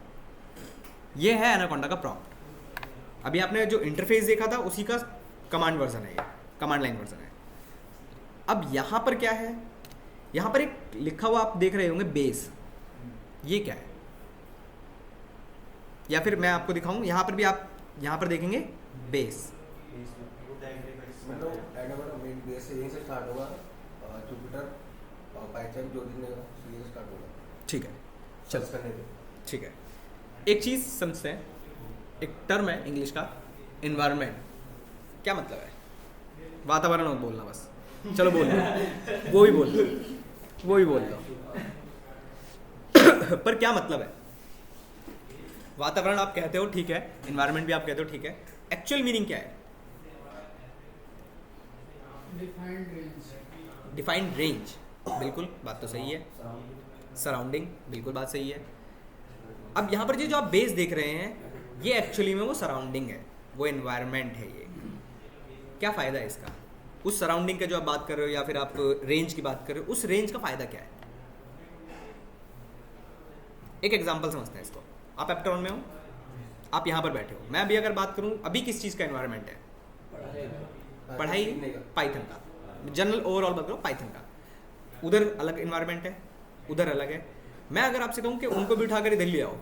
ये है एनाकोंडा का प्रॉम्प्ट। अभी आपने जो इंटरफेस देखा था उसी का कमांड वर्जन है, ये कमांड लाइन वर्जन है। अब यहाँ पर क्या है, यहाँ पर एक लिखा हुआ आप देख रहे होंगे बेस, ये क्या है? या फिर मैं आपको दिखाऊं, यहाँ पर भी आप यहाँ पर देखेंगे बेस, वो डायग्राम का मतलब एडम मेन बेस से यहीं से स्टार्ट होगा, जुपिटर पाइथन जो दिन यहीं से स्टार्ट होगा। ठीक है, चल चल करने दो। ठीक है। एक चीज़ समझते हैं, एक टर्म है इंग्लिश का इन्वायरमेंट। क्या मतलब है? वातावरण मत बोलना बस, चलो बोल लो, वो भी बोल लो, वो भी बोल लो। पर क्या मतलब है? वातावरण आप कहते हो ठीक है, इन्वायरमेंट भी आप कहते हो ठीक है, एक्चुअल मीनिंग क्या है? डिफाइंड रेंज, बिल्कुल बात तो सही है। सराउंडिंग, बिल्कुल बात सही है। अब यहाँ पर ये जो आप बेस देख रहे हैं, ये एक्चुअली में वो सराउंडिंग है, वो एनवायरनमेंट है। ये क्या फ़ायदा है इसका? उस सराउंडिंग का जो आप बात कर रहे हो या फिर आप रेंज की बात कर रहे हो, उस रेंज का फ़ायदा क्या है? एक एग्जांपल समझते हैं इसको। आप एप्टॉन में हो, आप यहाँ पर बैठे हो, मैं अभी अगर बात करूँ, अभी किस चीज़ का एनवायरनमेंट है? पढ़ाई, पाइथन का, जनरल ओवरऑल बात करो पाइथन का। उधर अलग एनवायरनमेंट है, उधर अलग है। मैं अगर आपसे कहूँ कि उनको भी उठाकर इधर ले आओ,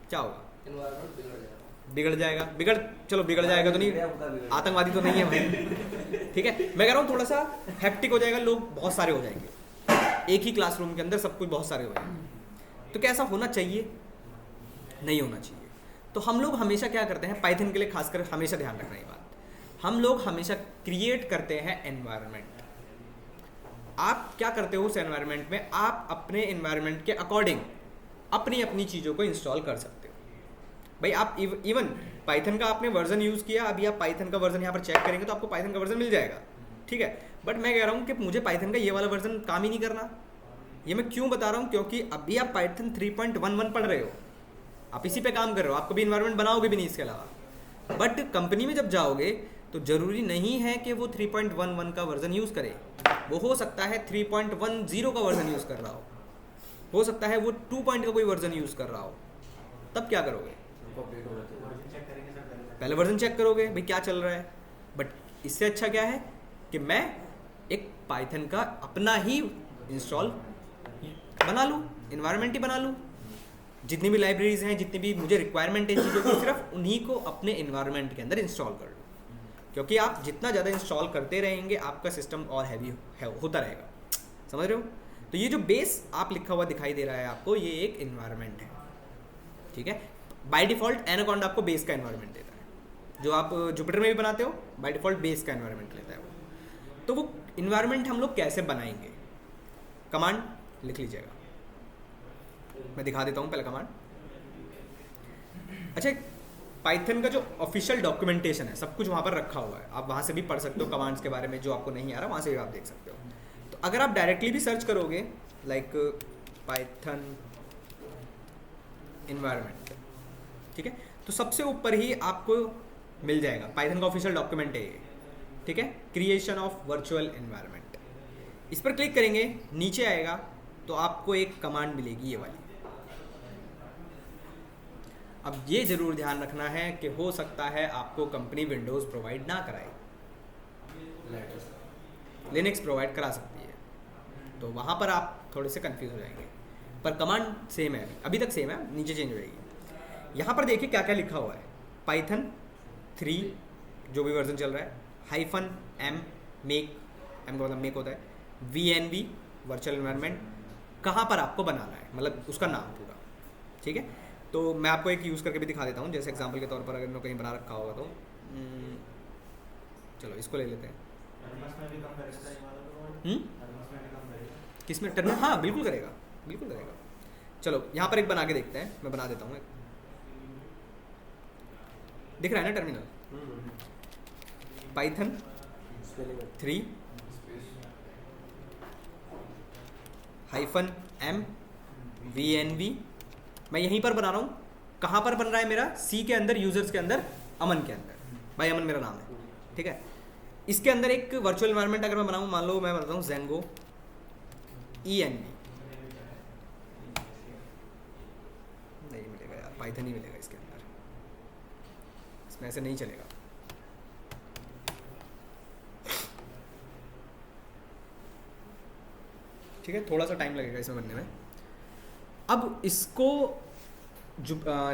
क्या होगा? एनवायरनमेंट बिगड़ जाएगा। चलो बिगड़ जाएगा तो नहीं, आतंकवादी तो नहीं है भाई, ठीक है। मैं कह रहा हूँ थोड़ा सा हैक्टिक हो जाएगा, लोग बहुत सारे हो जाएंगे एक ही क्लासरूम के अंदर, सब कुछ बहुत सारे हो जाएंगे। तो क्या ऐसा होना चाहिए? नहीं होना चाहिए। तो हम लोग हमेशा क्या करते हैं, पाइथन के लिए खासकर हमेशा ध्यान रखना ये बात, हम लोग हमेशा क्रिएट करते हैं एनवायरनमेंट। आप क्या करते हो उस एनवायरनमेंट में? आप अपने एनवायरनमेंट के अकॉर्डिंग अपनी अपनी चीज़ों को इंस्टॉल कर सकते हो। भाई आप इवन पाइथन का आपने वर्जन यूज़ किया, अभी आप पाइथन का वर्जन यहाँ पर चेक करेंगे तो आपको पाइथन का वर्जन मिल जाएगा, ठीक है। बट मैं कह रहा हूँ कि मुझे पाइथन का ये वाला वर्जन काम ही नहीं करना। ये मैं क्यों बता रहा हूँ? क्योंकि अभी आप पाइथन 3.11 पढ़ रहे हो, आप इसी पे काम कर रहे हो, आप कभी इन्वायरमेंट बनाओगे भी नहीं इसके अलावा। बट कंपनी में जब जाओगे तो ज़रूरी नहीं है कि वो 3.11 का वर्जन यूज़ करे, वो हो सकता है 3.10 का वर्जन यूज़ कर रहा हो सकता है वो 2 का कोई वर्जन यूज़ कर रहा हो। तब क्या करोगे? चेक करेंगे सर पहले। पहले वर्जन चेक करोगे भाई क्या चल रहा है। बट इससे अच्छा क्या है कि मैं एक पाइथन का अपना ही इंस्टॉल बना लूँ, इन्वायरमेंट ही बना लूँ। जितनी भी लाइब्रेरीज हैं, जितनी भी मुझे रिक्वायरमेंट है चीज़ों की, सिर्फ उन्हीं को अपने इन्वायरमेंट के अंदर इंस्टॉल कर लूँ। क्योंकि आप जितना ज़्यादा इंस्टॉल करते रहेंगे, आपका सिस्टम और हैवी होता रहेगा। समझ रहे हो? तो ये जो बेस आप लिखा हुआ दिखाई दे रहा है आपको, ये एक इन्वायरमेंट है, ठीक है। बाय डिफ़ॉल्ट एनाकोंडा आपको बेस का इन्वायरमेंट देता है, जो आप जुपिटर में भी बनाते हो, बाय डिफ़ॉल्ट बेस का इन्वायरमेंट लेता है वो। तो वो इन्वायरमेंट हम लोग कैसे बनाएंगे? कमांड लिख लीजिएगा, मैं दिखा देता हूँ पहले कमांड। अच्छा, पाइथन का जो ऑफिशियल डॉक्यूमेंटेशन है, सब कुछ वहाँ पर रखा हुआ है, आप वहाँ से भी पढ़ सकते हो कमांड्स के बारे में, जो आपको नहीं आ रहा वहाँ से भी आप देख सकते हो। तो अगर आप डायरेक्टली भी सर्च करोगे लाइक पाइथन इन्वायरमेंट, ठीक है, तो सबसे ऊपर ही आपको मिल जाएगा, पाइथन का ऑफिशियल डॉक्यूमेंट है ये, ठीक है, क्रिएशन ऑफ वर्चुअल एनवायरनमेंट। इस पर क्लिक करेंगे, नीचे आएगा तो आपको एक कमांड मिलेगी ये वाली। अब ये ज़रूर ध्यान रखना है कि हो सकता है आपको कंपनी विंडोज़ प्रोवाइड ना कराए, लिनक्स प्रोवाइड करा सकती है, तो वहाँ पर आप थोड़े से कंफ्यूज हो जाएंगे। पर कमांड सेम है, अभी तक सेम है, नीचे चेंज हो जाएगी। यहाँ पर देखिए क्या क्या लिखा हुआ है, पाइथन 3 जो भी वर्जन चल रहा है, -m मेक, m का मतलब मेक होता है, VNV वर्चुअल एनवायरनमेंट, कहाँ पर आपको बनाना है, मतलब उसका नाम पूरा, ठीक है। तो मैं आपको एक यूज़ करके भी दिखा देता हूँ, जैसे एग्जांपल के तौर पर अगर मैं कहीं बना रखा होगा तो चलो इसको ले लेते हैं। किस में टर्मिनल? हाँ बिल्कुल करेगा, बिल्कुल करेगा। चलो यहाँ पर एक बना के देखते हैं, मैं बना देता हूँ एक, दिख रहा है ना टर्मिनल, पाइथन 3 -m VNV, मैं यहीं पर बना रहा हूँ। कहाँ पर बन रहा है मेरा? सी के अंदर, यूजर्स के अंदर, अमन के अंदर, भाई अमन मेरा नाम है, ठीक है। इसके अंदर एक वर्चुअल एनवायरनमेंट अगर मैं बनाऊँ, मान लो मैं बनाता हूँ जेंगो ENV, नहीं मिलेगा यार, पाइथन ही मिलेगा इसके अंदर, इसमें ऐसे नहीं चलेगा। ठीक है, थोड़ा सा टाइम लगेगा इसमें बनने में। अब इसको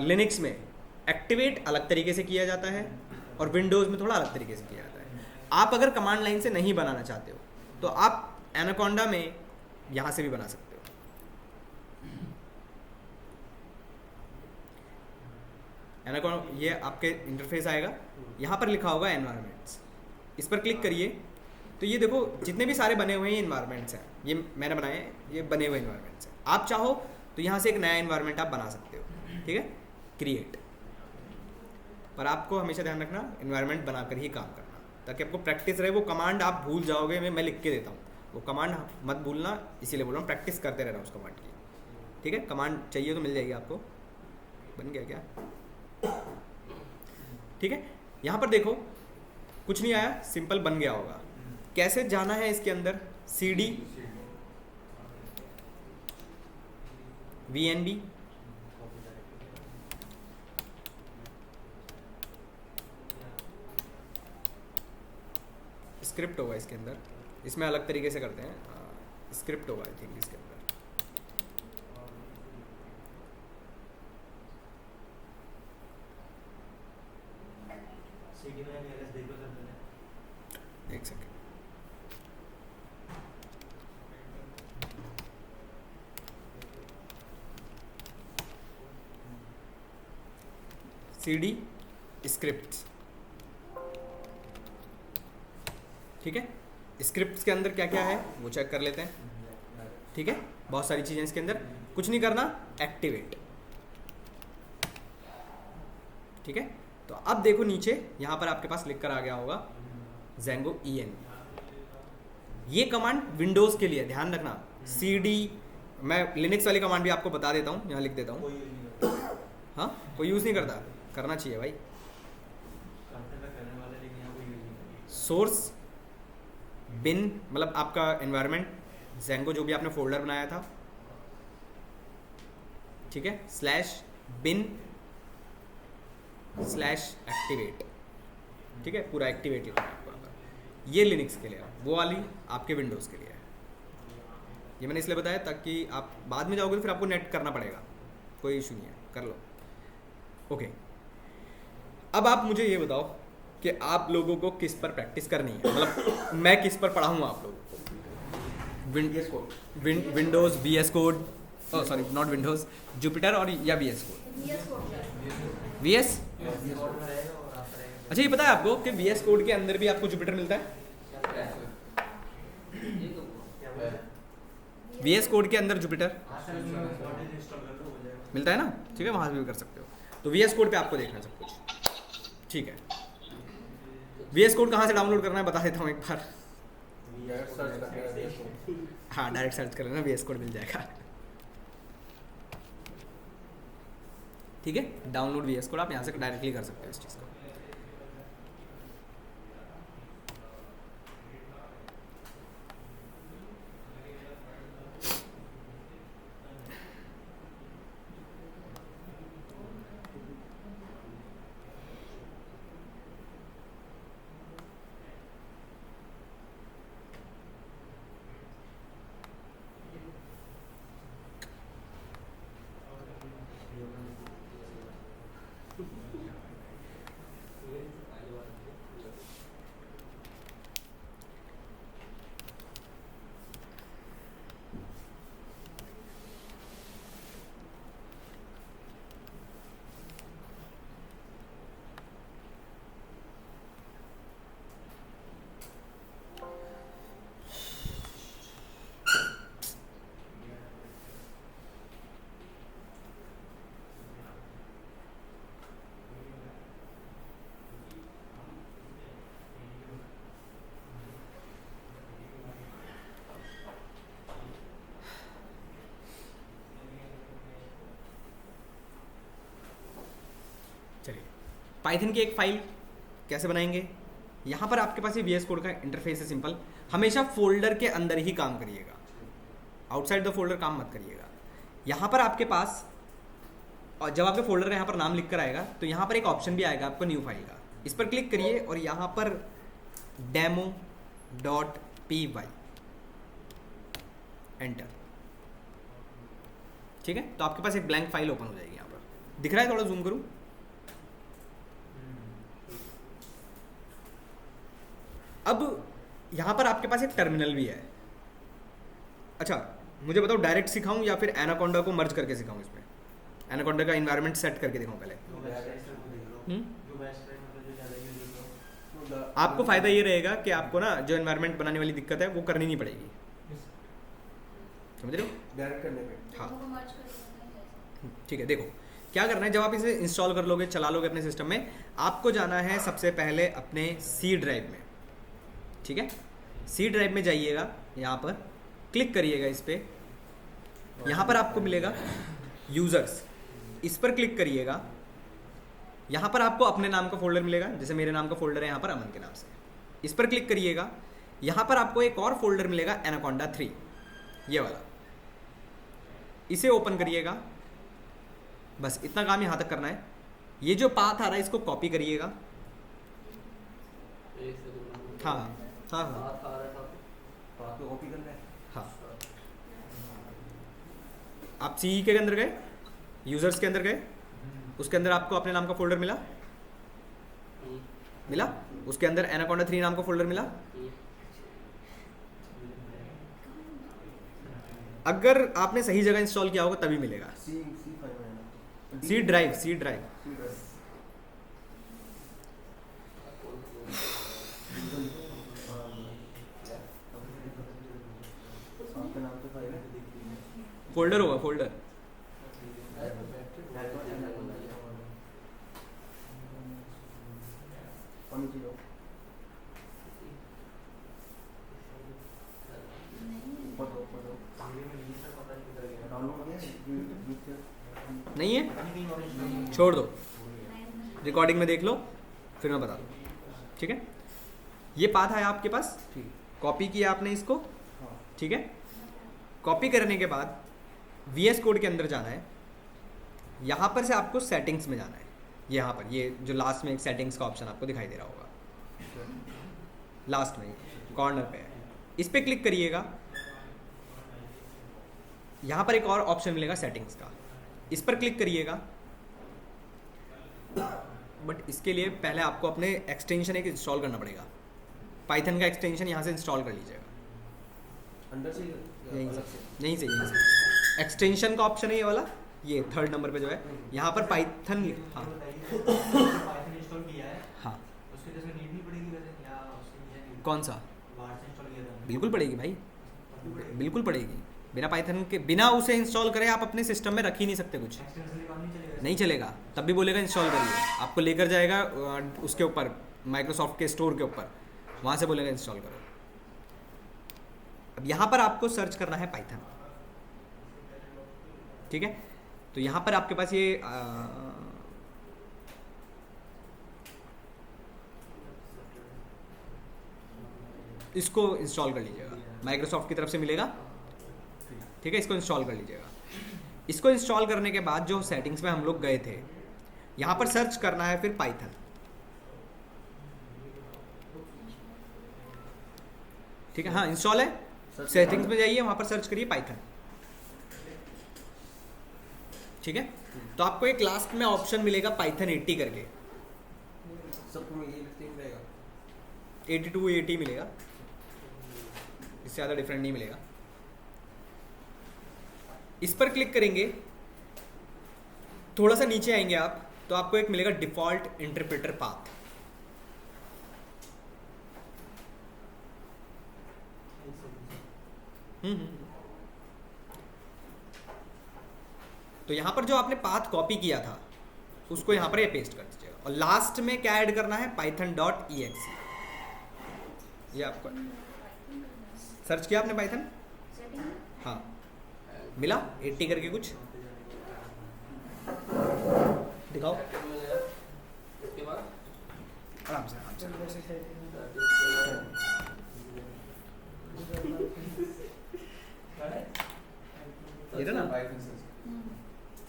लिनक्स में एक्टिवेट अलग तरीके से किया जाता है और विंडोज़ में थोड़ा अलग तरीके से किया जाता है। आप अगर कमांड लाइन से नहीं बनाना चाहते हो तो आप एनाकोंडा में यहाँ से भी बना सकते हो। एनाकोंडा ये आपके इंटरफेस आएगा, यहाँ पर लिखा होगा एनवायरनमेंट्स, इस पर क्लिक करिए तो ये देखो जितने भी सारे बने हुए हैं इन्वायरमेंट्स हैं, ये मैंने बनाए हैं, ये बने हुए इन्वायरमेंट्स हैं। आप चाहो तो यहाँ से एक नया इन्वायरमेंट आप बना सकते हो, ठीक है, क्रिएट। पर आपको हमेशा ध्यान रखना इन्वायरमेंट बनाकर ही काम करना, ताकि आपको प्रैक्टिस रहे। वो कमांड आप भूल जाओगे, मैं लिख के देता हूँ, वो कमांड मत भूलना, इसीलिए बोल रहा हूँ प्रैक्टिस करते रहना उस कमांड की, ठीक है। कमांड चाहिए तो मिल जाएगी आपको। बन गया क्या? ठीक है, यहाँ पर देखो कुछ नहीं आया, सिंपल बन गया होगा। कैसे जाना है इसके अंदर? CD VNB स्क्रिप्ट होगा इसके अंदर, इसमें अलग तरीके से करते हैं, स्क्रिप्ट होगा आई थिंक इसके अंदर। CD में LS देखो सर मैंने। एक सेकेंड, CD स्क्रिप्ट्स, ठीक है। स्क्रिप्ट्स के अंदर क्या क्या है वो चेक कर लेते हैं, ठीक है। बहुत सारी चीज़ें इसके अंदर, कुछ नहीं करना, एक्टिवेट, ठीक है। तो अब देखो नीचे यहाँ पर आपके पास लिख कर आ गया होगा Django EN। ये कमांड विंडोज़ के लिए, ध्यान रखना। CD, मैं लिनक्स वाली कमांड भी आपको बता देता हूँ, यहाँ लिख देता हूँ। कोई यूज नहीं करता। हाँ, कोई यूज़ नहीं करता, करना चाहिए भाई। करते तो करने वाले, लेकिन यहाँ कोई यूज नहीं करता। सोर्स बिन मतलब आपका एनवायरनमेंट, Django जो भी आपने फोल्डर बनाया था, ठीक है, /bin/एक्टिवेट, ठीक है, पूरा एक्टिवेट लिखना है आपको यहाँ पर। ये लिनक्स के लिए है, वो वाली आपके विंडोज़ के लिए है। ये मैंने इसलिए बताया ताकि आप बाद में जाओगे तो फिर आपको नेट करना पड़ेगा, कोई इशू नहीं है, कर लो। ओके, अब आप मुझे ये बताओ कि आप लोगों को किस पर प्रैक्टिस करनी है, मतलब मैं किस पर पढ़ाऊँगा आप लोगों को। Windows VS code, sorry not Windows, Jupiter और या VS कोड। VS, कोड में रहेगा और आप रहेगा। अच्छा ये पता है आपको कि VS कोड के अंदर भी आपको जुपिटर मिलता है? क्या बोला? VS कोड के अंदर जुपिटर इंस्टॉल कर दो, हो जाएगा। मिलता है ना, ठीक है, वहाँ से भी कर सकते हो। तो VS कोड पे आपको देखना है सब कुछ, ठीक है। VS कोड कहाँ से डाउनलोड करना है बता देता हूँ एक बार। हाँ, डायरेक्ट सर्च कर लेना, VS कोड मिल जाएगा, ठीक है। डाउनलोड VS कोड आप यहाँ से डायरेक्टली कर सकते हो इस चीज़ को। चलिए, पाइथन की एक फाइल कैसे बनाएंगे? यहाँ पर आपके पास ये VS कोड का इंटरफेस है सिंपल। हमेशा फोल्डर के अंदर ही काम करिएगा, आउटसाइड द फोल्डर काम मत करिएगा। यहाँ पर आपके पास, और जब आपके फोल्डर का यहाँ पर नाम लिख कर आएगा तो यहाँ पर एक ऑप्शन भी आएगा आपको न्यू फाइल का, इस पर क्लिक करिए और यहाँ पर demo.py एंटर, ठीक है। तो आपके पास एक ब्लैंक फाइल ओपन हो जाएगी। यहाँ पर दिख रहा है, थोड़ा जूम करूँ, यहाँ पर आपके पास एक टर्मिनल भी है। अच्छा मुझे बताओ डायरेक्ट सिखाऊं या फिर एनाकोंडा को मर्ज करके सिखाऊं? इसमें एनाकोंडा का इन्वायरमेंट सेट करके दिखाऊं पहले। आपको फ़ायदा ये रहेगा कि आपको ना जो इन्वायरमेंट बनाने वाली दिक्कत है वो करनी नहीं पड़ेगी, समझ रहे हो? डायरेक्ट करने पे हाँ दोनों को merge करके ठीक है। देखो क्या करना है, जब आप इसे इंस्टॉल कर लोगे, चला लोगे अपने सिस्टम में, आपको जाना है सबसे पहले अपने सी ड्राइव में। ठीक है, सी ड्राइव में जाइएगा, यहाँ पर क्लिक करिएगा इस पर। यहाँ पर आपको मिलेगा यूज़र्स, इस पर क्लिक करिएगा। यहाँ पर आपको अपने नाम का फोल्डर मिलेगा, जैसे मेरे नाम का फोल्डर है यहाँ पर अमन के नाम से। इस पर क्लिक करिएगा। यहाँ पर आपको एक और फोल्डर मिलेगा एनाकोंडा 3, ये वाला, इसे ओपन करिएगा। बस इतना काम यहाँ तक करना है। ये जो पाथ आ रहा है इसको कॉपी करिएगा। हाँ हाँ हाँ पाथ को कॉपी करना है। हाँ, आप सी के अंदर गए, यूजर्स के अंदर गए, उसके अंदर आपको अपने नाम का फोल्डर मिला, उसके अंदर एनाकोंडा 3 नाम का फोल्डर मिला। अगर आपने सही जगह इंस्टॉल किया होगा तभी मिलेगा। सी ड्राइव आपके नाम पे फाइल है। फोल्डर होगा, फोल्डर। नहीं है, छोड़ दो, रिकॉर्डिंग में देख लो, फिर मैं बता दूँ। ठीक है, ये पाथ है आपके पास, कॉपी किया आपने इसको। ठीक है, कॉपी करने के बाद VS कोड के अंदर जाना है। यहाँ पर से आपको सेटिंग्स में जाना है। यहाँ पर ये जो लास्ट में एक सेटिंग्स का ऑप्शन आपको दिखाई दे रहा होगा, लास्ट में कॉर्नर पे है, इस पर क्लिक करिएगा। यहाँ पर एक और ऑप्शन मिलेगा सेटिंग्स का, इस पर क्लिक करिएगा। बट इसके लिए पहले आपको अपने एक्सटेंशन एक इंस्टॉल करना पड़ेगा। पाइथन का एक्सटेंशन यहाँ से इंस्टॉल कर लीजिएगा, अंदर से यहीं से एक्सटेंशन का ऑप्शन है ये वाला, ये 3rd नंबर पे जो है, यहाँ पर पाइथन। हाँ पाइथन इंस्टॉल किया है, हाँ, उसके जैसे नीड नहीं पड़ेगी वैसे, या उसके लिए कौन सा? बाहर से इंस्टॉल किया था। बिल्कुल पड़ेगी भाई, बिल्कुल पड़ेगी। बिना पाइथन के, बिना उसे इंस्टॉल करे आप अपने सिस्टम में रख ही नहीं सकते कुछ, एक्सटेंशन से काम नहीं चलेगा। नहीं चलेगा। तब भी बोलेगा इंस्टॉल करिए, आपको लेकर जाएगा उसके ऊपर, माइक्रोसॉफ्ट के स्टोर के ऊपर, वहाँ से बोलेगा इंस्टॉल करो। अब यहाँ पर आपको सर्च करना है पाइथन। ठीक है, तो यहाँ पर आपके पास ये इसको इंस्टॉल कर लीजिएगा, माइक्रोसॉफ्ट की तरफ से मिलेगा। ठीक है, इसको इंस्टॉल कर लीजिएगा। इसको इंस्टॉल करने के बाद जो सेटिंग्स में हम लोग गए थे, यहाँ पर सर्च करना है फिर पाइथन। ठीक है, हाँ इंस्टॉल है, सेटिंग्स में जाइए, वहाँ पर सर्च करिए पाइथन। ठीक है, तो आपको एक लास्ट में ऑप्शन मिलेगा पाइथन 80 करके, सबको में ये लिखते ही रहेगा। 82 80 मिलेगा, इससे ज़्यादा डिफरेंट नहीं मिलेगा। इस पर क्लिक करेंगे, थोड़ा सा नीचे आएंगे आप, तो आपको एक मिलेगा डिफॉल्ट इंटरप्रेटर पाथ। तो यहाँ पर जो आपने पाथ कॉपी किया था उसको यहाँ पर ये पेस्ट कर दीजिएगा, और लास्ट में क्या ऐड करना है, python.exe। ये आपको सर्च किया आपने पाइथन, हाँ मिला 80 करके कुछ, दिखाओ उसके बाद आराम से आराम से। ये रहा ना,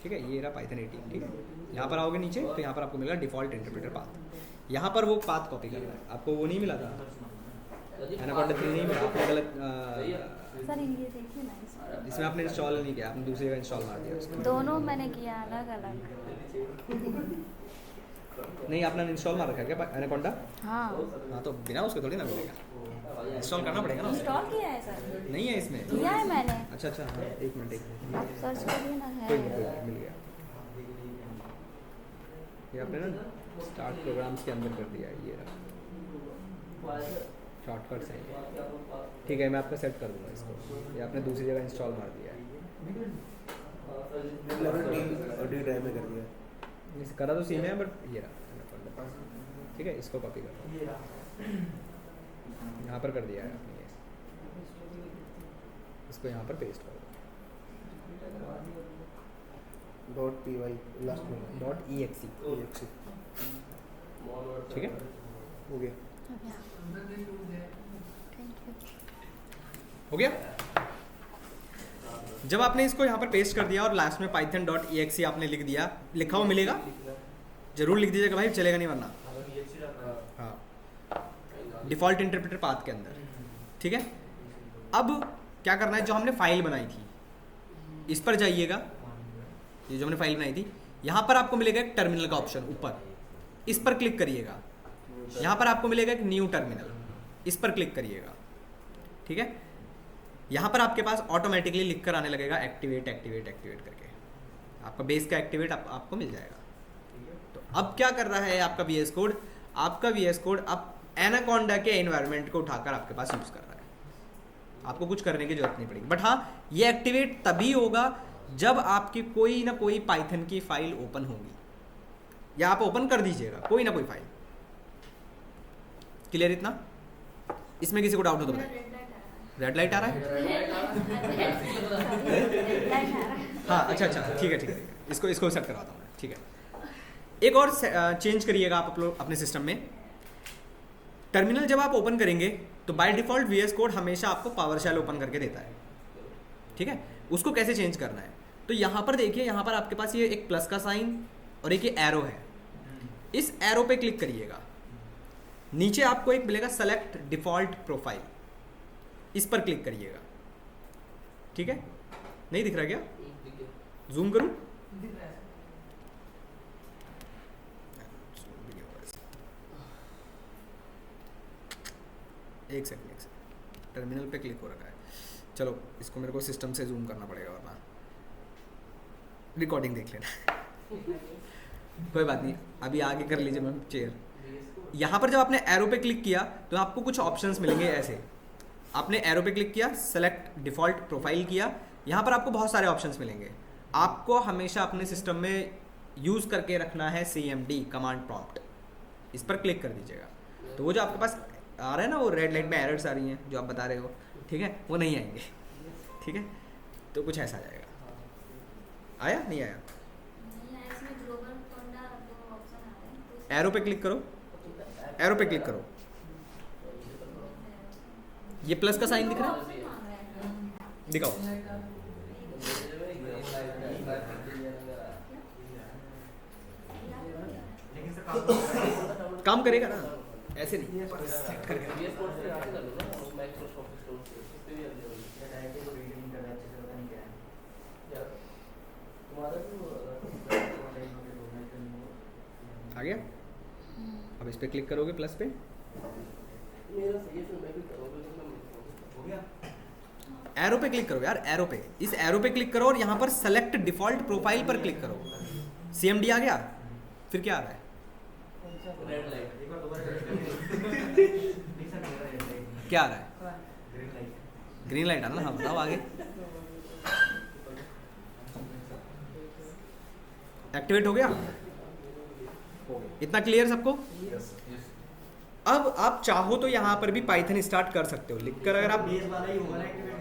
ठीक है, ये रहा पाइथन 18। ठीक है, यहाँ पर आओगे नीचे तो यहाँ पर आपको मिलेगा डिफॉल्ट इंटरप्रेटर पाथ। यहाँ पर वो पाथ कॉपी करना है आपको, वो नहीं मिला था एनाकोंडा 3 नहीं मिला, आपने गलत सर ये देखिए ना, इसमें आपने इंस्टॉल नहीं किया, आपने दूसरी जगह इंस्टॉल मार दिया उसको। दोनों मैंने किया अलग अलग। नहीं, आपने इंस्टॉल मार रखा है क्या एनाकोंडा? हाँ हाँ, तो बिना उसके थोड़ी ना मिलेगा। इंस्टॉल करना पड़ेगा ना। इंस्टॉल किया है सर? नहीं है इसमें। किया है मैंने। अच्छा अच्छा हाँ, एक मिनट आप सर्च करिए ना, कोई है। नहीं, मिल गया। ये आपने ना स्टार्ट प्रोग्राम्स के अंदर कर दिया है, ये रहा शॉर्टकट्स हैं ये। ठीक है, मैं आपका सेट कर दूंगा इसको। ये आपने दूसरी जगह इंस्टॉल मार दिया है। डी ड्राइव में कर दिया। इस करा तो सीन है, बट ये रहा। ठीक है, इसको कॉपी कर दो, यहाँ पर कर दिया है आपने ये। इसको यहाँ पर पेस्ट कर दो, .py लास्ट में .exe। ठीक है, हो गया। हो गया। जब आपने इसको यहाँ पर पेस्ट कर दिया और लास्ट में python.exe आपने लिख दिया, लिखा हुआ मिलेगा, जरूर लिख दीजिएगा भाई, चलेगा नहीं वरना। हाँ, डिफ़ॉल्ट इंटरप्रेटर पाथ के अंदर। ठीक है, अब क्या करना है, जो हमने फाइल बनाई थी इस पर जाइएगा। ये जो हमने फाइल बनाई थी, यहाँ पर आपको मिलेगा एक टर्मिनल का ऑप्शन ऊपर, इस पर क्लिक करिएगा। यहाँ पर आपको मिलेगा एक न्यू टर्मिनल, इस पर क्लिक करिएगा। ठीक है, यहाँ पर आपके पास ऑटोमेटिकली लिख कर आने लगेगा एक्टिवेट एक्टिवेट एक्टिवेट करके, आपका बेस का एक्टिवेट आपको मिल जाएगा। तो अब क्या कर रहा है आपका VS कोड, आपका VS कोड अब एनाकोंडा के एनवायरनमेंट को उठाकर आपके पास यूज़ कर रहा है। आपको कुछ करने की जरूरत नहीं पड़ेगी। बट हाँ, ये एक्टिवेट तभी होगा जब आपकी कोई ना कोई पाइथन की फाइल ओपन होगी, या आप ओपन कर दीजिएगा कोई ना कोई फाइल। क्लियर इतना? इसमें किसी को डाउट हो तो बताइए। रेड लाइट आ रहा है? हाँ अच्छा अच्छा, ठीक है ठीक है, इसको सेट करवाता हूँ मैं। ठीक है, एक और चेंज करिएगा आप अपने सिस्टम में। टर्मिनल जब आप ओपन करेंगे तो बाय डिफ़ॉल्ट VS कोड हमेशा आपको पावरशेल ओपन करके देता है। ठीक है, उसको कैसे चेंज करना है, तो यहाँ पर देखिए, यहाँ पर आपके पास ये एक प्लस का साइन और एक ये एरो है। इस एरो पे क्लिक करिएगा, नीचे आपको एक मिलेगा सेलेक्ट डिफ़ॉल्ट प्रोफाइल, इस पर क्लिक करिएगा। ठीक है, नहीं दिख रहा क्या? जूम करूं? एक सेकंड, टर्मिनल पे क्लिक हो रखा है। चलो, इसको मेरे को सिस्टम से जूम करना पड़ेगा वरना रिकॉर्डिंग देख लेना। कोई बात नहीं, अभी आगे कर लीजिए मैम चेयर। यहाँ पर जब आपने एरो पे क्लिक किया तो आपको कुछ ऑप्शंस मिलेंगे ऐसे। आपने एरो पे क्लिक किया, सेलेक्ट डिफ़ॉल्ट प्रोफाइल किया, यहाँ पर आपको बहुत सारे ऑप्शंस मिलेंगे। आपको हमेशा अपने सिस्टम में यूज़ करके रखना है CMD कमांड प्रॉम्प्ट, इस पर क्लिक कर दीजिएगा। तो वो जो आपके पास आ रहा है ना, वो रेड लाइट में एरर्स आ रही हैं जो आप बता रहे हो, ठीक है, वो नहीं आएंगे। ठीक है, तो कुछ ऐसा आ जाएगा। आया नहीं आया? एरो पे क्लिक करो, एरो पे क्लिक करो, ये प्लस का साइन दिख रहा है, दिखाओ। काम करेगा ना, ऐसे नहीं सेट करके। आ गया? अब इस पे क्लिक करोगे प्लस पे, एरो पे क्लिक करो यार, एरो पे, इस एरो पे क्लिक करो और यहाँ पर सेलेक्ट डिफ़ॉल्ट प्रोफाइल पर क्लिक करो। CMD आ गया, फिर क्या आ रहा है? क्या आ रहा है? ग्रीन लाइट आ रहा है ना? हाँ बताओ आगे। एक्टिवेट हो गया? इतना क्लियर सबको? अब आप चाहो तो यहाँ पर भी पाइथन स्टार्ट कर सकते हो लिखकर। अगर आप बेस वाला ही होगा ना एक्टिवेट?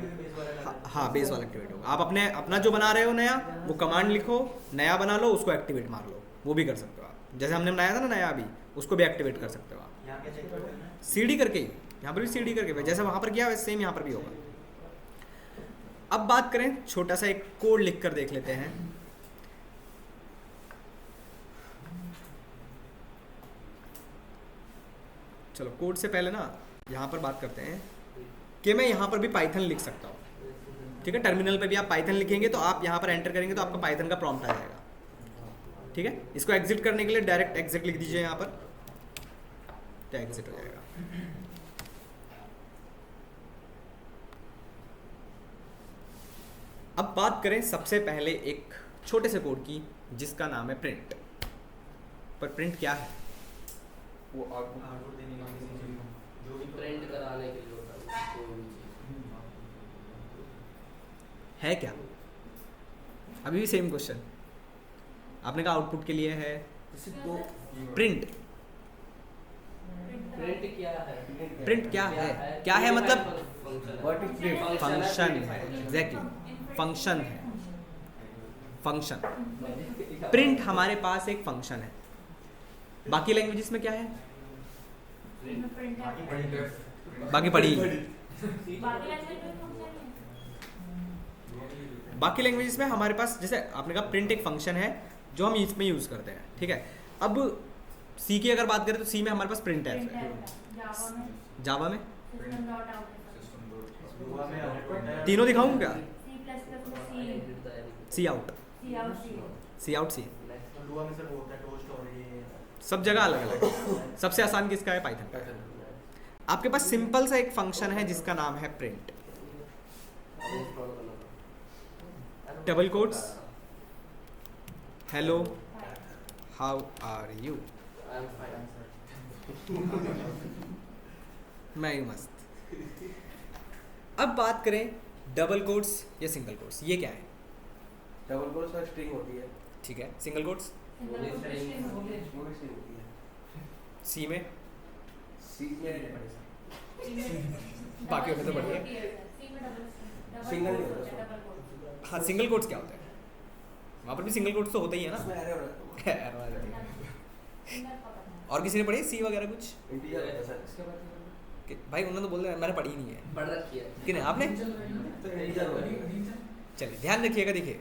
हाँ, बेस वाला एक्टिवेट होगा। आप अपना जो बना रहे हो नया, वो कमांड लिखो, नया बना लो, उसको एक्टिवेट मार लो, वो भी कर सकते हो आप। जैसे हमने बनाया था ना नया, अभी उसको भी एक्टिवेट कर सकते हो आप। यहाँ क्या चेक करना है? CD करके ही, यहाँ पर भी CD करके, जैसे वहाँ पर किया वैसे सेम यहाँ पर भी होगा। अब बात करें, छोटा सा एक कोड लिख कर देख लेते हैं। चलो, कोड से पहले ना यहाँ पर बात करते हैं कि मैं यहाँ पर भी पाइथन लिख सकता हूँ। ठीक है, टर्मिनल पे भी आप पाइथन लिखेंगे तो आप यहाँ पर एंटर करेंगे तो आपका पाइथन का प्रॉम्प्ट आ जाएगा। ठीक है, इसको एग्जिट करने के लिए डायरेक्ट एग्जिट लिख दीजिए यहाँ पर, तो एग्जिट हो जाएगा। अब बात करें सबसे पहले एक छोटे से कोड की जिसका नाम है प्रिंट। पर प्रिंट क्या है? वो आउटपुट आउटपुट देने का किसी चीज को, जो भी प्रिंट कराने के लिए होता है कोई भी चीज। है क्या? अभी भी सेम क्वेश्चन, आपने कहा आउटपुट के लिए है जैसे दो प्रिंट। प्रिंट क्या है? प्रिंट क्या है? क्या है मतलब व्हाट इज प्रिंट? फंक्शन है, एग्जैक्टली फंक्शन है, फंक्शन। प्रिंट हमारे पास एक फंक्शन है। बाकी लैंग्वेजेस में क्या है? बाकी पढ़ी। बाकी लैंग्वेजेस में हमारे पास जैसे आपने कहा प्रिंट एक फंक्शन है जो हम इसमें यूज करते हैं, ठीक है। अब सी की अगर बात करें तो सी में हमारे पास प्रिंट है। जावा में दुआ में आउटपुट है। तीनों दिखाऊं क्या? सी आउट, सी आउट, सी। दुआ में सर वो होता है टोस्ट और ये सब जगह अलग अलग। सबसे आसान किसका है? पाइथन का। आपके पास सिंपल सा एक फंक्शन है जिसका नाम है print. Double quotes, hello how are you, I am fine. मैं मस्त। अब बात करें डबल कोट्स या सिंगल कोट्स, ये क्या है? डबल कोट्स का स्ट्रिंग होती है, ठीक है। सिंगल कोट्स वो भी स्ट्रिंग होती है। सी में, सी में बाकी होते तो बढ़िया। सिंगल नहीं होता। हाँ, सिंगल कोट्स क्या होता है? वहाँ पर भी सिंगल कोट्स तो होता ही है उसमें ना। एरर होता है, और किसी ने पढ़ी सी वगैरह कुछ? इंटीजर होता है सर। इसके बाद भाई उन्होंने तो बोल दिया, मैंने पढ़ी नहीं है। पढ़ रखी है। कि नहीं आपने? तो इंटीजर होता है। चलिए ध्यान रखिएगा। देखिए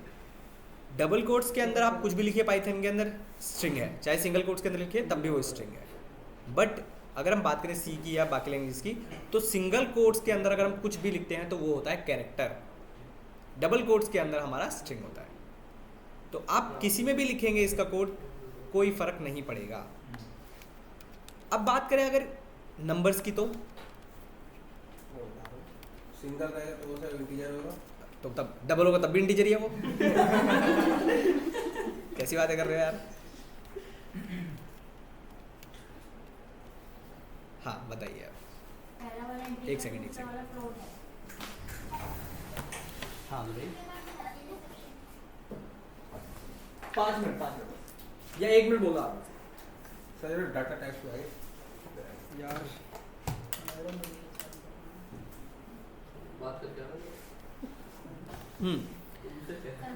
डबल कोट्स के अंदर आप कुछ भी लिखिए, पाइथन के अंदर स्ट्रिंग है, चाहे सिंगल कोट्स के अंदर लिखिए तब भी वो स्ट्रिंग है। बट अगर हम बात करें सी की या बाकी लैंग्वेज की, तो सिंगल कोट्स के अंदर अगर हम कुछ भी लिखते हैं तो वो होता है कैरेक्टर। डबल कोट्स के अंदर हमारा स्ट्रिंग होता है। तो आप किसी में भी लिखेंगे इसका कोड, कोई फर्क नहीं पड़ेगा। अब बात करें अगर नंबर्स की, तो सिंगल रहेगा तो वो सर इंटीजर होगा। तो तब डबल होगा तब भी इंटीजर ही है वो। कैसी बातें कर रहे हो यार। हाँ बताइए आप। एक सेकंड। हाँ बताइए। 5 मिनट या 1 मिनट बोला आप सर ये डाटा टाइप्स में आए यार। बात करके आ रहे हैं।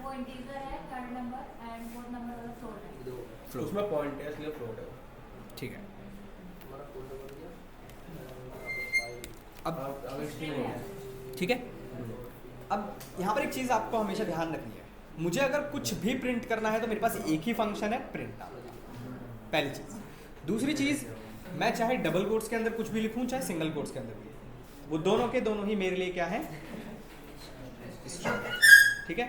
वो इंटीजर है, third number and fourth number वाला फ्लोट है। दो फ्लो, उसमें पॉइंट है इसलिए फ्लोट है। ठीक है। हमारा फोन नंबर दिया अब अब स्ट्रिंग होगा। ठीक है। अब यहाँ पर एक चीज़ आपको हमेशा ध्यान रखनी है। मुझे अगर कुछ भी प्रिंट करना है तो मेरे पास एक ही फंक्शन है, प्रिंट नाम का, पहली चीज़। दूसरी चीज़, मैं चाहे डबल कोट्स के अंदर कुछ भी लिखूं चाहे सिंगल कोट्स के अंदर भी, वो दोनों के दोनों ही मेरे लिए क्या है? ठीक है।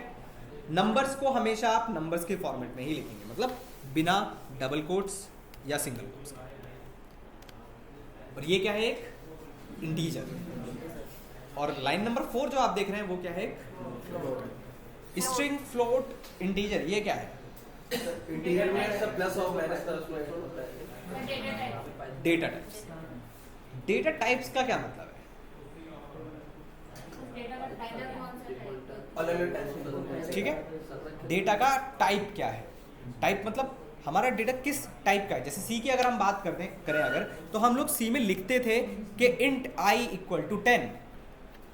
नंबर्स को हमेशा आप नंबर्स के फॉर्मेट में ही लिखेंगे, मतलब बिना डबल कोट्स या सिंगल कोट्स का। और ये क्या है? एक इंटीजर। और लाइन नंबर 4 जो आप देख रहे हैं वो क्या है? String, float, integer. ये क्या है? इंटीजर में सब प्लस और माइनस का उसमें होता है। Data type. Data types. Data types का क्या मतलब है? डेटा का टाइप कौन सा टाइप? अलग-अलग टाइप्स। ठीक है। डेटा का टाइप क्या है? टाइप मतलब हमारा डेटा किस टाइप का है। जैसे सी की अगर हम बात करें अगर, तो हम लोग सी में लिखते थे कि इंट आई इक्वल टू 10,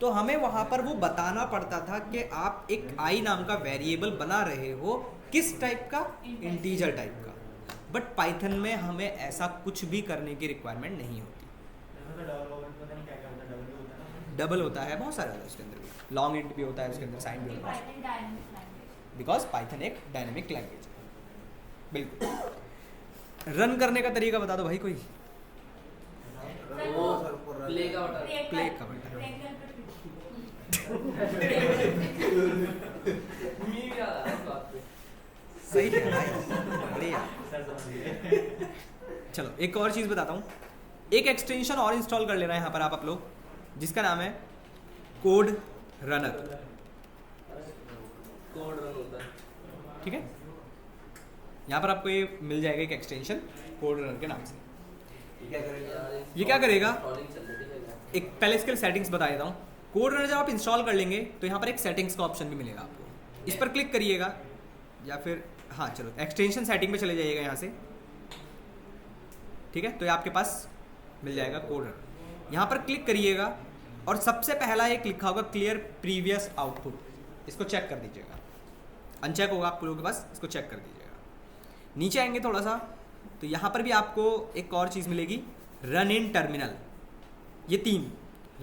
तो हमें वहाँ पर वो बताना पड़ता था कि आप एक आई नाम का वेरिएबल बना रहे हो, किस टाइप का? इंटीजर टाइप का। बट पाइथन में हमें ऐसा कुछ भी करने की रिक्वायरमेंट नहीं होती। डबल होता है, बहुत सारा होता है उसके अंदर भी, लॉन्ग इंट भी होता है उसके अंदर, साइन भी होता है, Python dynamic language. Because Python एक डायनेमिक लैंग्वेज है। बिल्कुल। रन करने का तरीका बता दो भाई कोई। वो प्ले का बटन। प्ले का बटन। मीम याद आ रहा है इस बात पे। सही है भाई, बढ़िया। चलो एक और चीज़ बताता हूँ। एक एक्सटेंशन और इंस्टॉल कर लेना है यहाँ पर आप लोग, जिसका नाम है कोड रनर। ठीक है, यहाँ पर आपको ये मिल जाएगा एक एक्सटेंशन कोड रनर के नाम से। ये क्या करेगा? ये क्या करेगा? इंस्टॉलिंग चल रही है। एक पहले इसके सेटिंग्स बता देता हूँ। कोड रनर जब आप इंस्टॉल कर लेंगे तो यहाँ पर एक सेटिंग्स का ऑप्शन भी मिलेगा आपको, इस पर क्लिक करिएगा, या फिर हाँ चलो एक्सटेंशन सेटिंग पे चले जाइएगा यहाँ से, ठीक है। तो ये आपके पास मिल जाएगा कोड रनर, यहाँ पर क्लिक करिएगा और सबसे पहला एक लिखा होगा क्लियर प्रीवियस आउटपुट, इसको चेक कर दीजिएगा, अनचेक होगा आप लोगों के पास, इसको चेक कर दीजिएगा। नीचे आएंगे थोड़ा सा तो यहाँ पर भी आपको एक और चीज़ मिलेगी, रन इन टर्मिनल। ये 3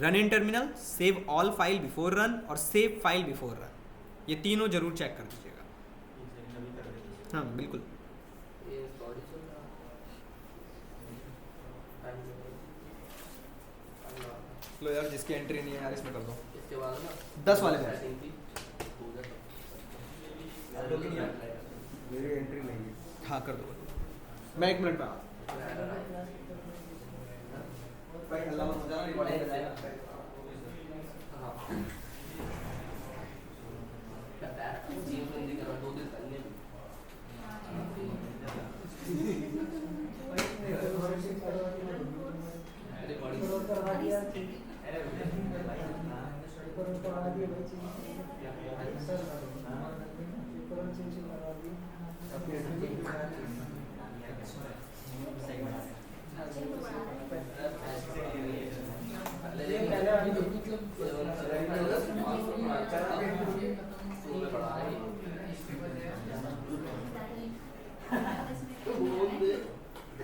run in terminal, save all file before run और सेव फाइल बिफोर रन, ये तीनों जरूर चेक कर दीजिएगा। हाँ बिल्कुल। ये इंस्टॉल ही चल रहा है। लो यार, जिसकी एंट्री नहीं है यार इसमें कर दो। इसके बाद ना 10 वाले में। सेटिंग थी, पूरा आप लोग की नहीं है? मेरी एंट्री नहीं है। हाँ कर दो, मैं 1 मिनट में आता हूँ। भाई अल्लाह मत जाना, रिकॉर्डिंग कर जाएगा।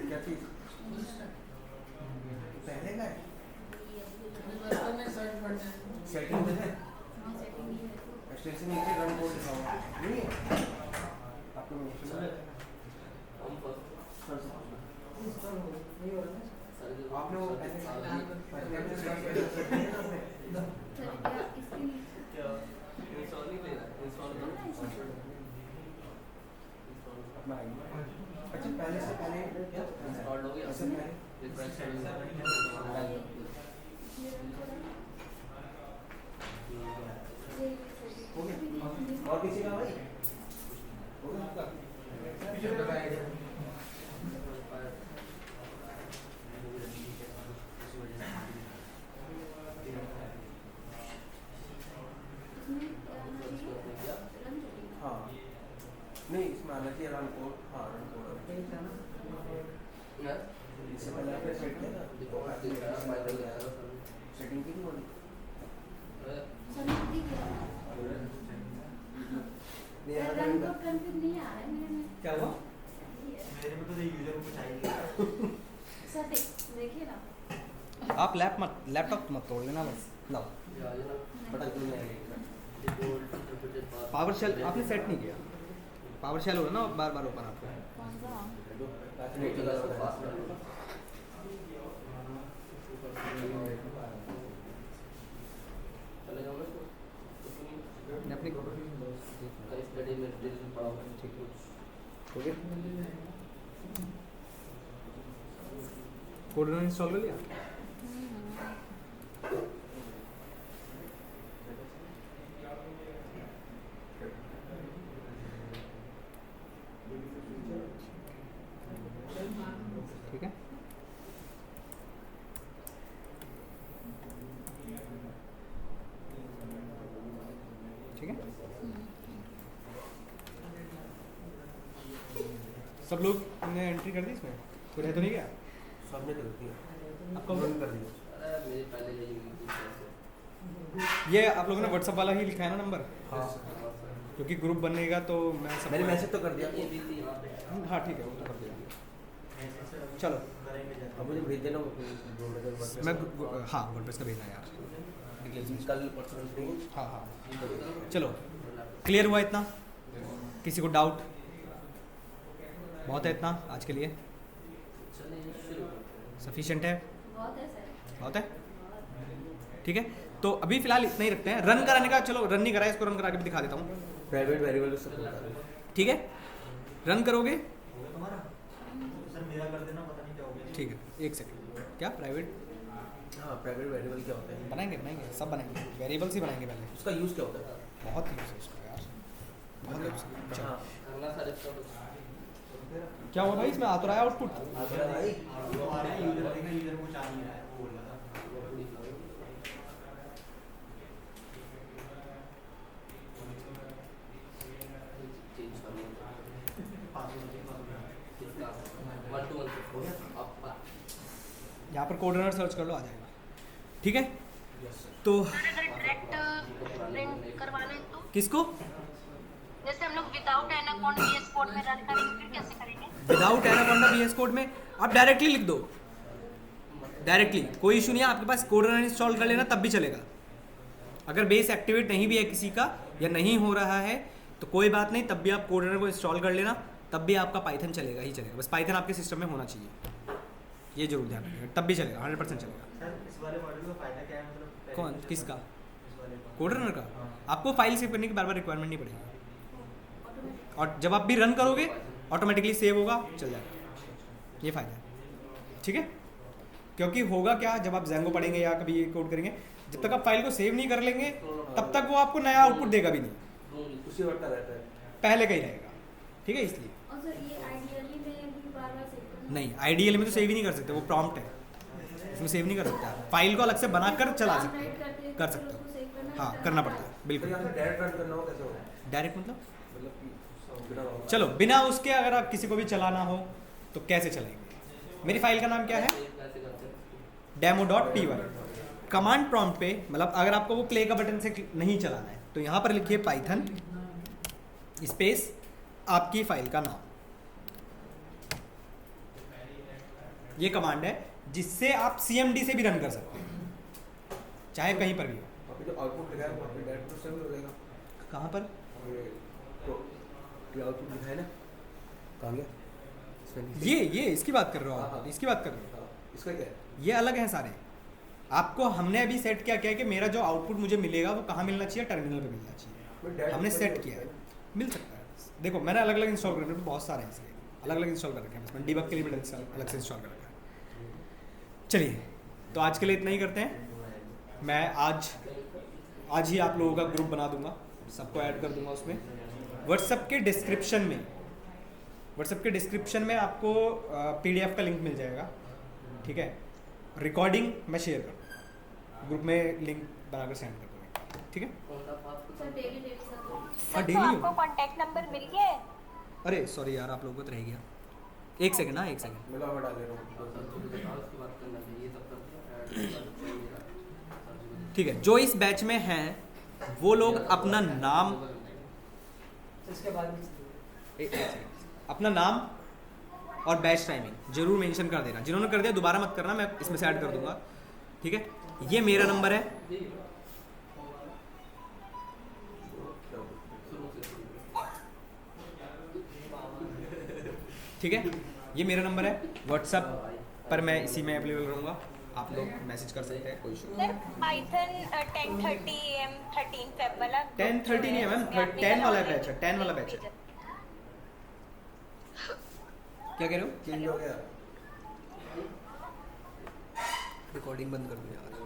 क्या चीज? पहले का है? सेटिंग में है? एक्सटेंशन नीचे रन कोड लिखा हुआ है। नहीं है? आपको mention है? आपने वो पहले start किया अपना आईडी। अच्छा पहले से पहले क्या? इंस्टॉल हो गया, ऐसे पहले? रिफ्रेश करेंगे। हो गया? और किसी का भाई? हो गया आपका? पीछे बताएगा। हाँ नहीं इसमें आना चाहिए रन कोड। हाँ रन कोड इससे पहले आपने सेट किया था सेटिंग की थी वो क्या हुआ? मेरे में तो यूजर को चाहिए। देखिए ना, आप लैपटॉप मत तोड़ लेना बस। लाओ बटा क्यों नहीं आएगा? पावर शेल आपने सेट नहीं किया, पावर शेल होगा ना बार बार ओपन आपको। कौन सा? मैं अपनी ठीक है, हो गया। कोड रनर इंस्टॉल कर लिया? ठीक है, ठीक है। सब लोग ने एंट्री कर दी इसमें? कोई रह तो नहीं गया? सबने कर दिया। आपका रन कर दिया। अरे मेरे पहले यही ये आप लोगों ने व्हाट्सएप वाला ही लिखा है ना नंबर? हाँ क्योंकि ग्रुप बनेगा तो मैं सब मैंने मैसेज तो कर दिया। ये भी थी यहाँ पे। हाँ ठीक है, वो तो कर दिया। चलो अब मुझे भेज देना मैं हाँ वर्डप्रेस का भेजना है यार डिटेल्स में। कल परसों नहीं। हाँ हाँ चलो, क्लियर हुआ इतना? किसी को डाउट? बहुत है इतना आज के लिए, चलिए शुरू करते सफिशिएंट है? बहुत है सर, बहुत है, ठीक है। तो अभी फिलहाल इतना ही रखते हैं। रन कराने का, चलो रन नहीं कराया, इसको रन करा के भी दिखा देता हूँ, प्राइवेट वेरिएबल सब ठीक है। रन करोगे, होगा तुम्हारा? सर मेरा कर देना, पता नहीं क्या हो गया। ठीक है। 1 सेकंड, क्या प्राइवेट हाँ प्राइवेट वेरिएबल क्या होता है? बनाएंगे? बनाएंगे, सब बनाएंगे, वेरिएबल्स ही बनाएंगे पहले। उसका यूज़ क्या होता है? बहुत यूज है उसका यार, चलो। करना सारे इसका कुछ क्या हुआ भाई, इसमें आ तो रहा है आउटपुट। यूजर को चाह नहीं रहा है, वो बोल रहा था। चेंज करना पासवर्ड इसका 1 to 1 हो गया अब यहाँ पर कोड रनर सर्च कर लो, आ जाएगा। ठीक है, तो अगर डायरेक्ट प्रिंट करवाना है तो किसको जैसे हम लोग विदाउट एनाकोंडा VS कोड में रन करेंगे फिर कैसे करेंगे? विदाउट एनाकोंडा VS कोड में आप डायरेक्टली लिख दो, डायरेक्टली, कोई इशू नहीं है। आपके पास कोड रनर इंस्टॉल कर लेना तब भी चलेगा। अगर बेस एक्टिवेट नहीं भी है किसी का या नहीं हो रहा है तो कोई बात नहीं, तब भी आप कोड रनर को इंस्टॉल कर लेना, तब भी आपका पाइथन चलेगा ही चलेगा। बस पाइथन आपके सिस्टम में होना चाहिए, ये जरूर ध्यान रखिएगा, तब भी चलेगा, 100% चलेगा। सर इस वाले मॉडल का फायदा क्या है, मतलब कौन, किसका? इस वाले का कोड रनर का हाँ। आपको फाइल सेव करने की बार बार रिक्वायरमेंट नहीं पड़ेगी, और जब आप भी रन करोगे ऑटोमेटिकली सेव होगा, चल जाएगा। ये फायदा है, ठीक है। क्योंकि होगा क्या, जब आप Django पढ़ेंगे या कभी ये कोड करेंगे, जब तक आप फाइल को सेव नहीं कर लेंगे तब तक वो आपको नया आउटपुट देगा भी नहीं, उसी वक्त रहता है। पहले का ही रहेगा। ठीक है, इसलिए और सर ये आइडियली में भी बार-बार सेव करना नहीं, आइडियल में तो सेव ही नहीं कर सकते, वो प्रॉम्प्ट है, इसमें सेव नहीं कर सकते आप। फाइल को अलग से बनाकर चला सकते हो, कर सकते हो, हाँ करना पड़ता है तो बिल्कुल। यहाँ से डायरेक्ट रन करना हो कैसे होगा? डायरेक्ट मतलब मतलब कि बिना चलो, बिना उसके अगर आप किसी को भी चलाना हो तो कैसे चलाएंगे? मेरी फाइल का नाम क्या है, कैसे करते हैं demo.py। कमांड प्रॉम्प्ट पे, मतलब अगर आपको वो प्ले का बटन से नहीं चलाना है तो यहाँ पर लिखिए पाइथन स्पेस आपकी फाइल का नाम। ये कमांड है जिससे आप CMD से भी रन कर सकते हैं, चाहे कहीं पर भी हो। वहाँ पे जो आउटपुट लिखा है वहाँ पे डायरेक्ट तो सेव हो जाएगा। कहाँ पर? तो आउटपुट लिखा है ना, कहाँ गया? इसमें नीचे। ये इसकी बात कर रहे हो हाँ, आप, हाँ। इसकी बात कर रहे हो। हाँ, इसका क्या है? ये अलग हैं सारे। आपको हमने अभी सेट किया क्या है कि मेरा जो आउटपुट मुझे मिलेगा वो कहाँ मिलना चाहिए, टर्मिनल पे मिलना चाहिए, मैं direct हमने तो सेट नहीं किया है, होता मिल सकता है। देखो मैंने अलग अलग इंस्टॉल कर रखे हैं, बहुत सारे हैं इसलिए अलग अलग इंस्टॉल कर रखे हैं, बस मैंने डिबग के लिए मैंने अलग से इंस्टॉल कर रखा है। चलिए, तो आज के लिए इतना ही करते हैं। मैं आज ही आप लोगों का ग्रुप बना दूंगा, सबको ऐड कर दूंगा उसमें। व्हाट्सएप के डिस्क्रिप्शन में आपको PDF का लिंक मिल जाएगा, ठीक है। रिकॉर्डिंग मैं शेयर कर दूँगा, ग्रुप में लिंक बनाकर सेंड कर दूँगा, ठीक है। कौन सा फास्ट सर डेली सर हाँ, सर तो daily हो। आपको कांटेक्ट नंबर मिल गया है? अरे सॉरी यार, आप लोगों को तो रह गया। एक सेकंड, हाँ एक सेकंड। मिला हुआ डाल दे रहा हूँ। उसकी बात करना चाहिए तब तक ठीक है, जो इस बैच में हैं वो लोग अपना नाम, इसके बाद एक सेकंड, अपना नाम और बैच टाइमिंग जरूर मेंशन कर देना। जिन्होंने कर दिया दोबारा मत करना, मैं इसमें से ऐड कर दूंगा, ठीक है। ये मेरा नंबर है, ठीक है। ये मेरा नंबर है, व्हाट्सएप पर मैं इसी में अवेलेबल रहूँगा, आप लोग मैसेज कर सकते हैं, कोई issue sir Python 10:30 AM 13 Feb वाला 10:30 नहीं है मैम, 10 वाला बैच है, 10 वाला बैच है। क्या कह रहे हो? चेंज हो गया। रिकॉर्डिंग बंद कर दो यार।